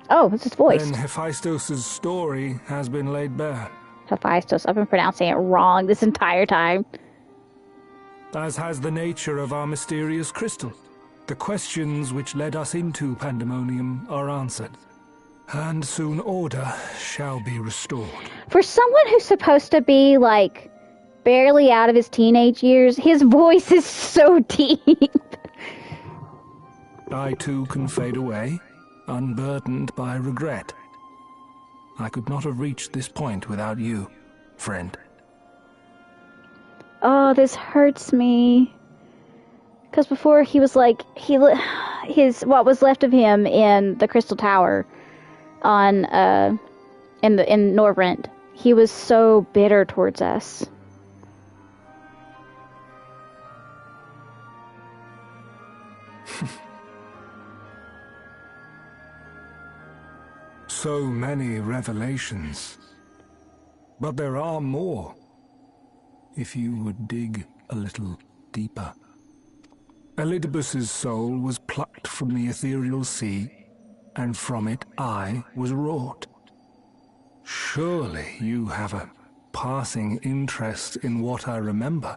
Oh, it's his voice. Then Hephaestus' story has been laid bare. Hephaestus. I've been pronouncing it wrong this entire time. As has the nature of our mysterious crystal. The questions which led us into Pandaemonium are answered, and soon order shall be restored. For someone who's supposed to be, like, barely out of his teenage years, his voice is so deep. I too can fade away, unburdened by regret. I could not have reached this point without you, friend. Oh, this hurts me. Because before he was like, what was left of him in the Crystal Tower in Norvrent, he was so bitter towards us. So many revelations. But there are more, if you would dig a little deeper. Elidibus's soul was plucked from the ethereal sea, and from it I was wrought. Surely you have a passing interest in what I remember,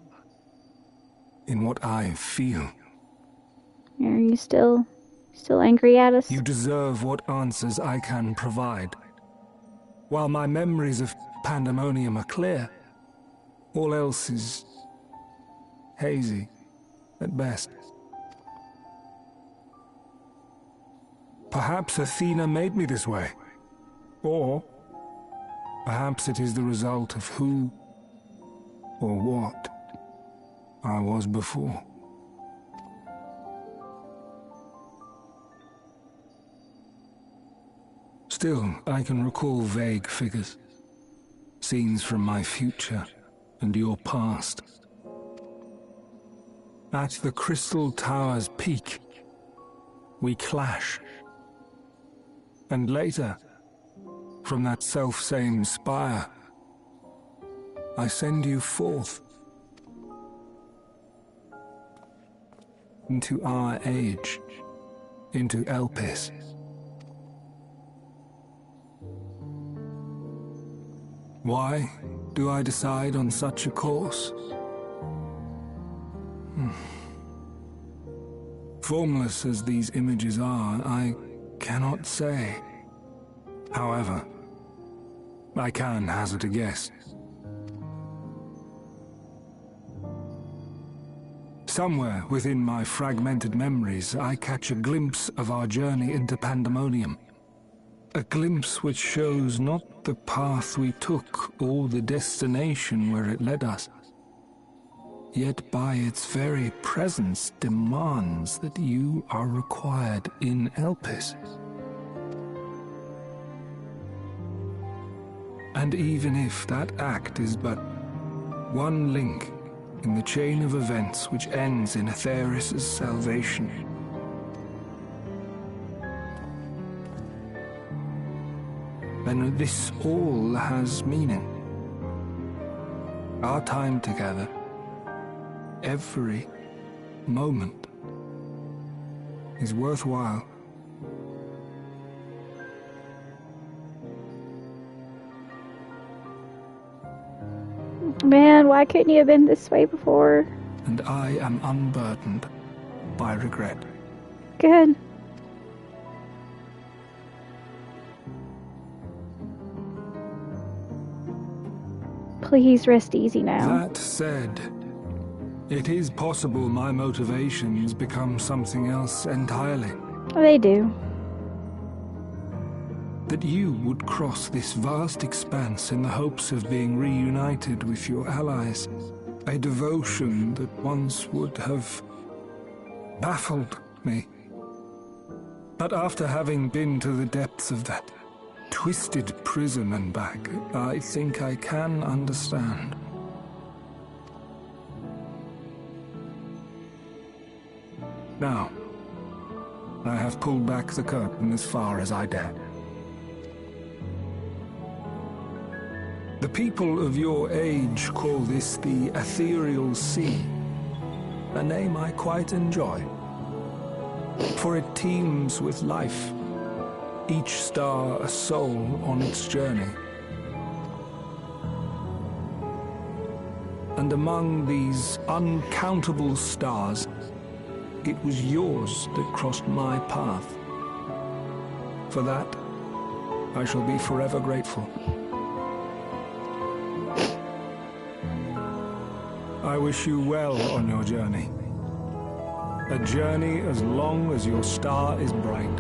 in what I feel. Are you still angry at us? You deserve what answers I can provide. While my memories of Pandaemonium are clear, all else is hazy at best. Perhaps Athena made me this way. Or perhaps it is the result of who or what I was before. Still, I can recall vague figures, scenes from my future and your past. At the Crystal Tower's peak, we clash. And later, from that self-same spire, I send you forth into our age, into Elpis. Why do I decide on such a course? Formless as these images are, I cannot say. However, I can hazard a guess. Somewhere within my fragmented memories, I catch a glimpse of our journey into Pandaemonium. A glimpse which shows not the path we took or the destination where it led us, yet by its very presence demands that you are required in Elpis. And even if that act is but one link in the chain of events which ends in Atheris' salvation, then this all has meaning. Our time together, every moment, is worthwhile. Man, why couldn't you have been this way before? And I am unburdened by regret. Good. Please rest easy now. That said, it is possible my motivations become something else entirely. They do. That you would cross this vast expanse in the hopes of being reunited with your allies. A devotion that once would have baffled me. But after having been to the depths of that twisted prison and back, I think I can understand. Now, I have pulled back the curtain as far as I dare. The people of your age call this the Ethereal Sea, a name I quite enjoy, for it teems with life, each star a soul on its journey. And among these uncountable stars, it was yours that crossed my path. For that, I shall be forever grateful. I wish you well on your journey. A journey as long as your star is bright.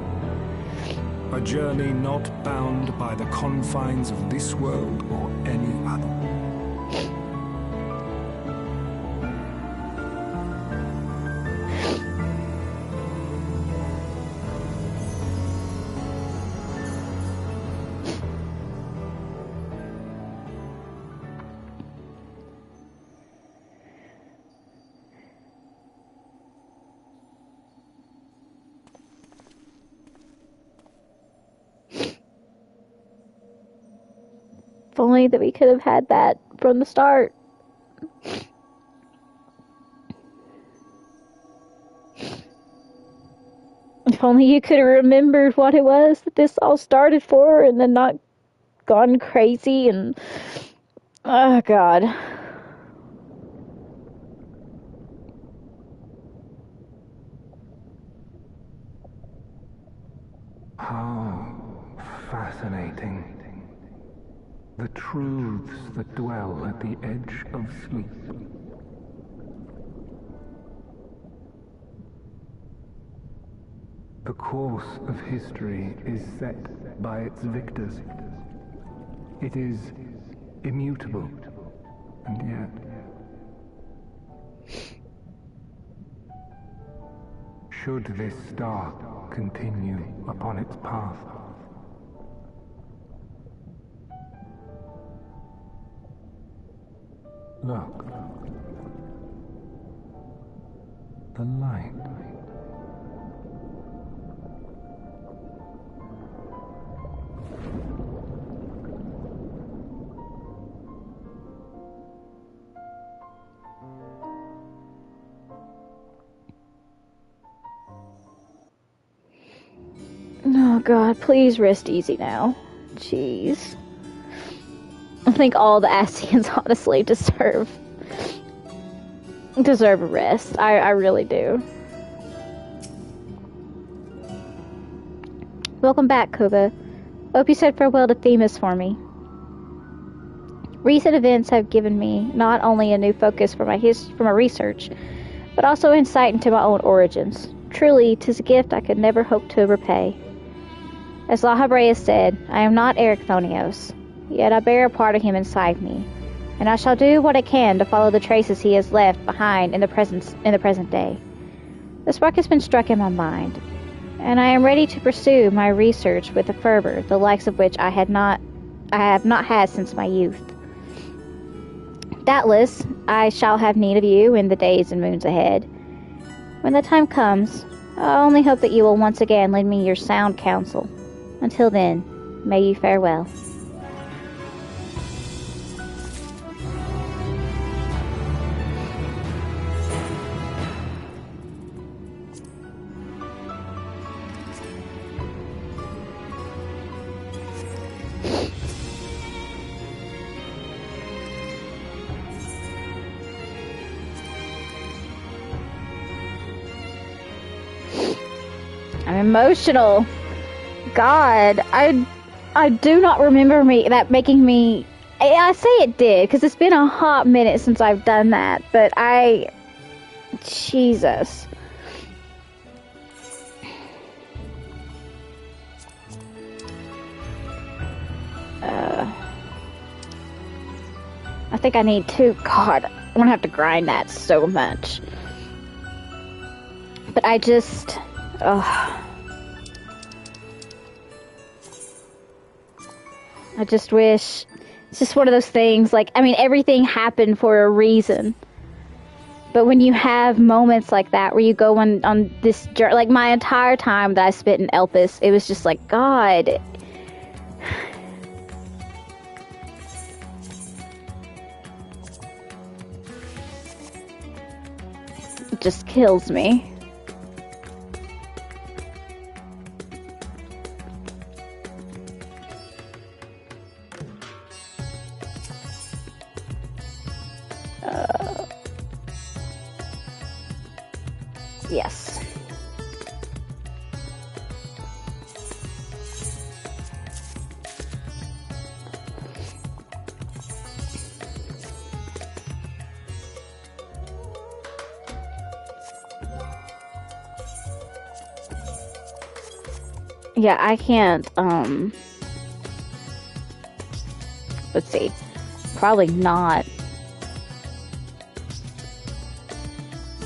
A journey not bound by the confines of this world or any other. If only that we could have had that from the start. If only you could have remembered what it was that this all started for and then not gone crazy and... Oh, God. How fascinating. The truths that dwell at the edge of sleep. The course of history is set by its victors. It is immutable, and yet... Should this star continue upon its path, look, the light. Oh, God, please rest easy now. Jeez. I think all the Ascians honestly deserve a rest. I really do. Welcome back, Kuba. Hope you said farewell to Themis for me. Recent events have given me not only a new focus for my research, but also insight into my own origins. Truly, 'tis a gift I could never hope to repay. As Lahabrea said, I am not Erichthonios, yet I bear a part of him inside me, and I shall do what I can to follow the traces he has left behind in the present day. The spark has been struck in my mind, and I am ready to pursue my research with a fervor the likes of which I have not had since my youth. Doubtless, I shall have need of you in the days and moons ahead. When the time comes, I only hope that you will once again lend me your sound counsel. Until then, may you fare well. I'm emotional. God, I do not remember that making me... I say it did, because it's been a hot minute since I've done that, but Jesus. I think I need to... God, I'm gonna have to grind that so much. But I just... I just wish... It's just one of those things, like, I mean, everything happened for a reason. But when you have moments like that, where you go on this journey, like, my entire time that I spent in Elpis, it was just like, God... It just kills me. Yes. Yeah, I can't, let's see. Probably not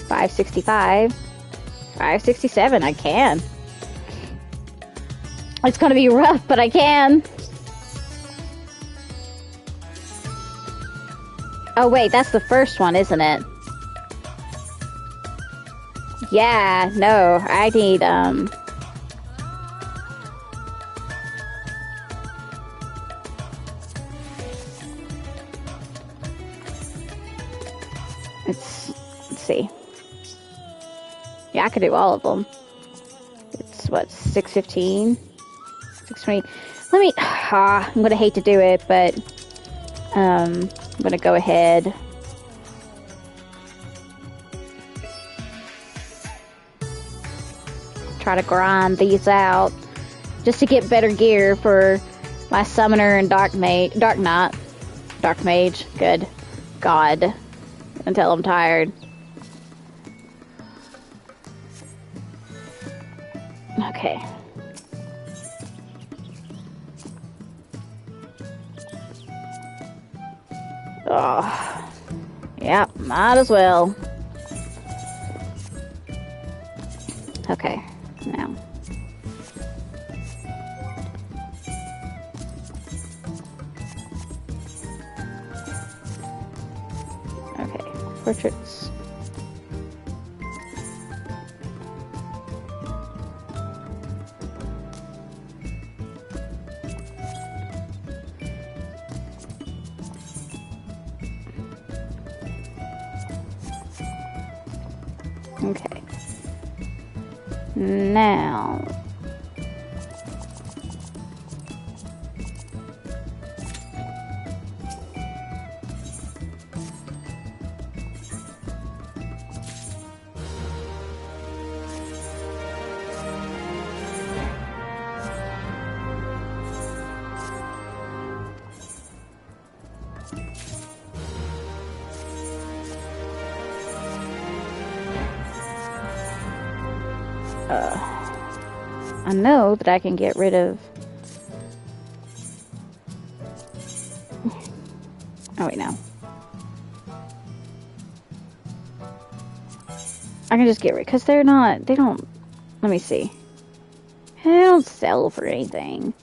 565. 567, I can. It's gonna be rough, but I can. Oh wait, that's the first one, isn't it? Yeah, no, I need, let's see. Yeah, I could do all of them. It's, what, 615? 620. Let me, I'm gonna hate to do it, but, I'm gonna go ahead. Try to grind these out just to get better gear for my summoner and dark mage. Good God, until I'm tired. Okay. Oh, yeah, might as well. Okay, now. Okay, portraits. Okay. Now. I know that I can get rid of... Oh, wait, no. I can just get rid... Because they're not... They don't... Let me see. They don't sell for anything.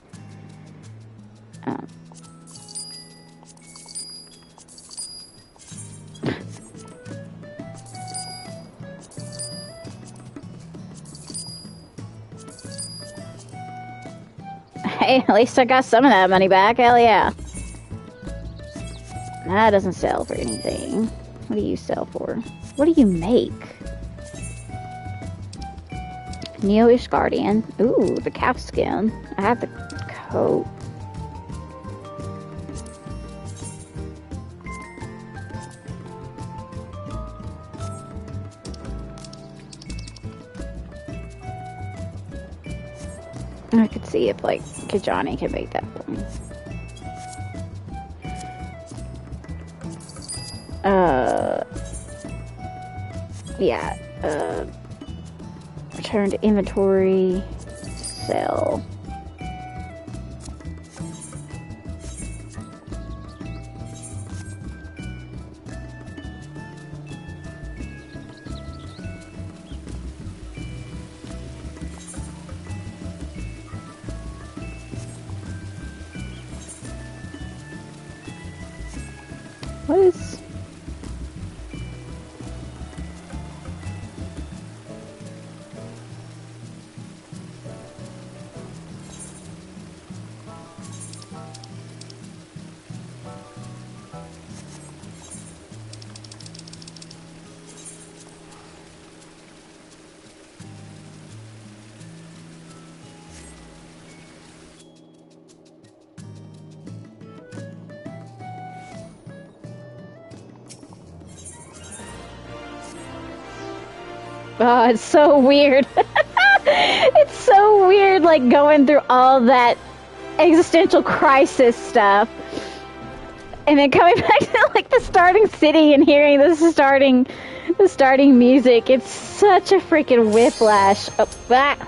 Hey, at least I got some of that money back. Hell yeah. That doesn't sell for anything. What do you sell for? What do you make? Neoish Guardian. Ooh, the calf skin. I have the coat. I could see if, like, Kajani can make that for me. Yeah, return to inventory, sell. What is... Oh, it's so weird. It's so weird, like, going through all that existential crisis stuff. And then coming back to, like, the starting city and hearing the starting music. It's such a freaking whiplash. Oh, that.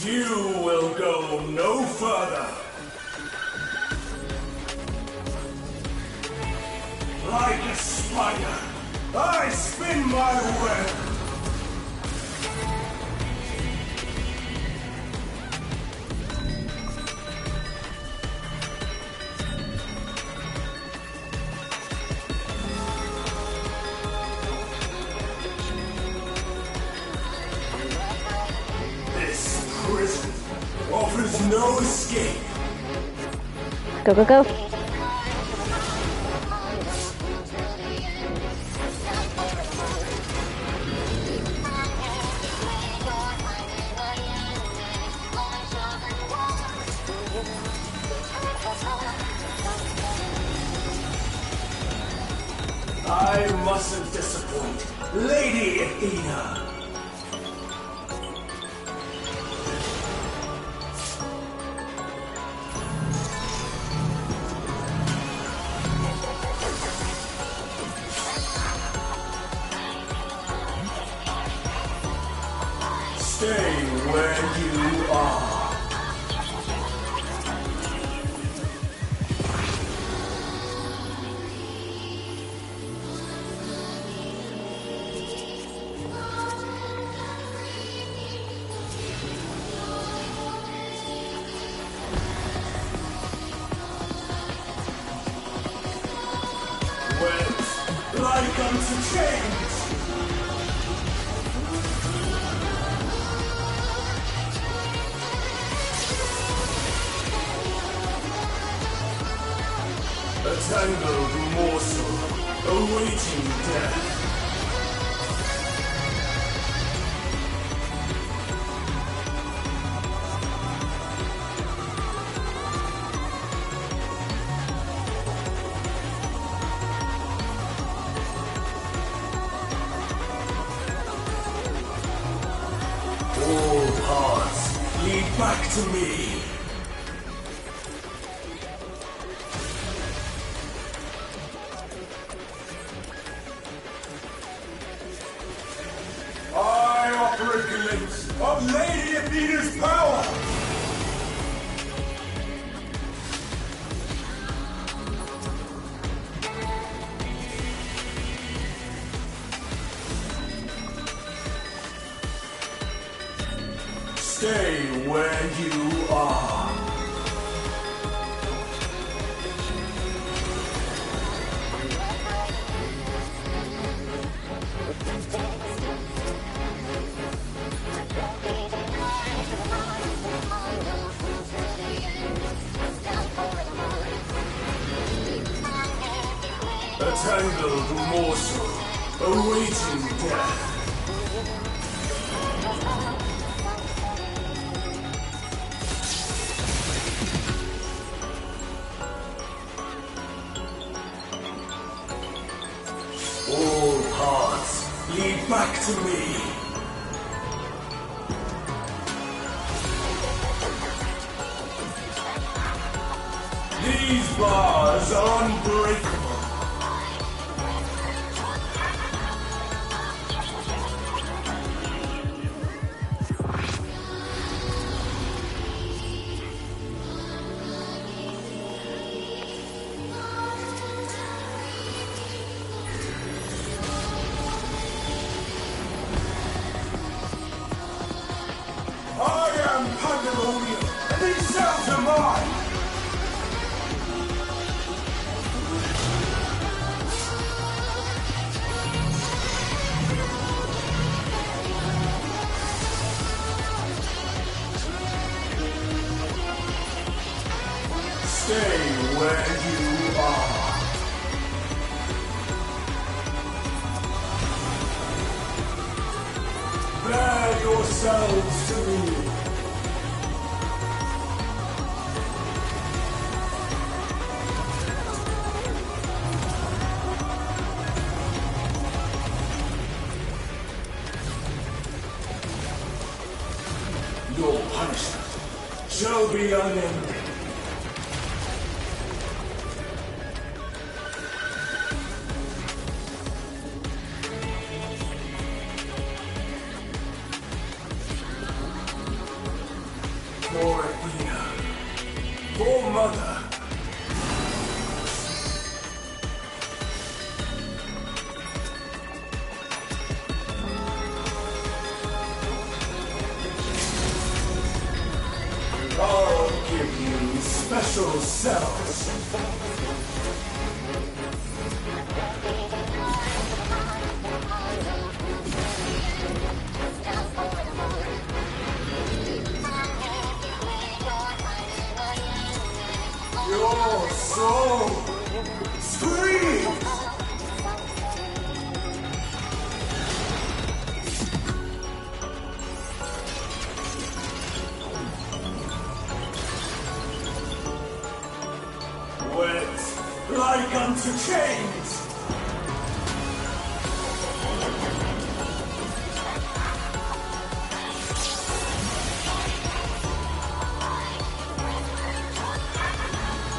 You will go no further. Like a spider, I spin my web. This prison offers no escape. Go, go, go. I mustn't disappoint, Lady Athena. Stay where you are. Wet, like unto chains. A tangled morsel, awaiting death. All paths lead back to me. I offer a glimpse of Lady Athena's power! Stay where you are. A tangled morsel, awaiting death. All paths lead back to me. These bars are unbreakable. I am Pandaemonium, and these cells are mine! yourselves to me. Your punishment shall be unending. For Athena, for Mother. I'll give you special cells. Your soul screams! Wet like unto chains!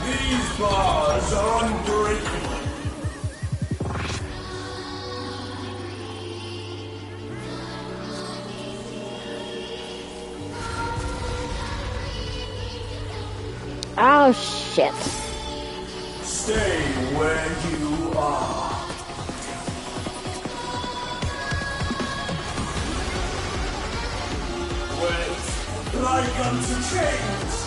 These bars are unbreakable. Oh, shit. Stay where you are. Wet like unto chains.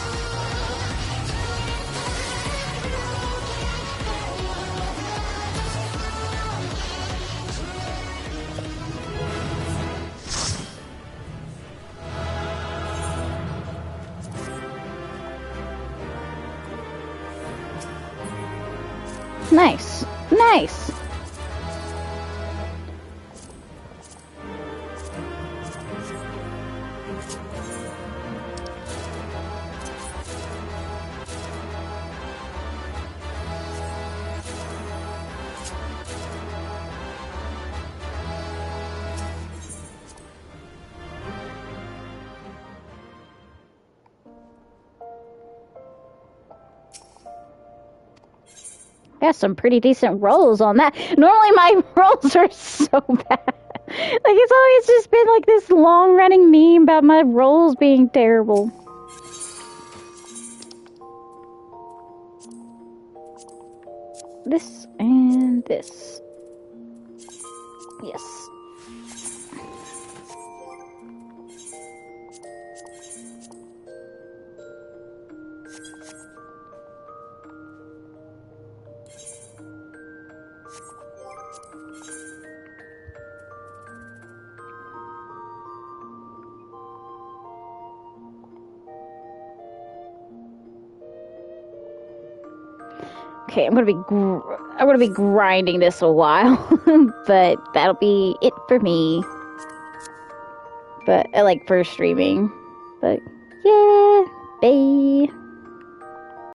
Nice. Nice. Got some pretty decent rolls on that. Normally my rolls are so bad. Like, it's always just been like this long-running meme about my rolls being terrible. This and this. Yes. Okay, I'm gonna be grinding this a while, but that'll be it for me. But I like for streaming. But yeah, bye.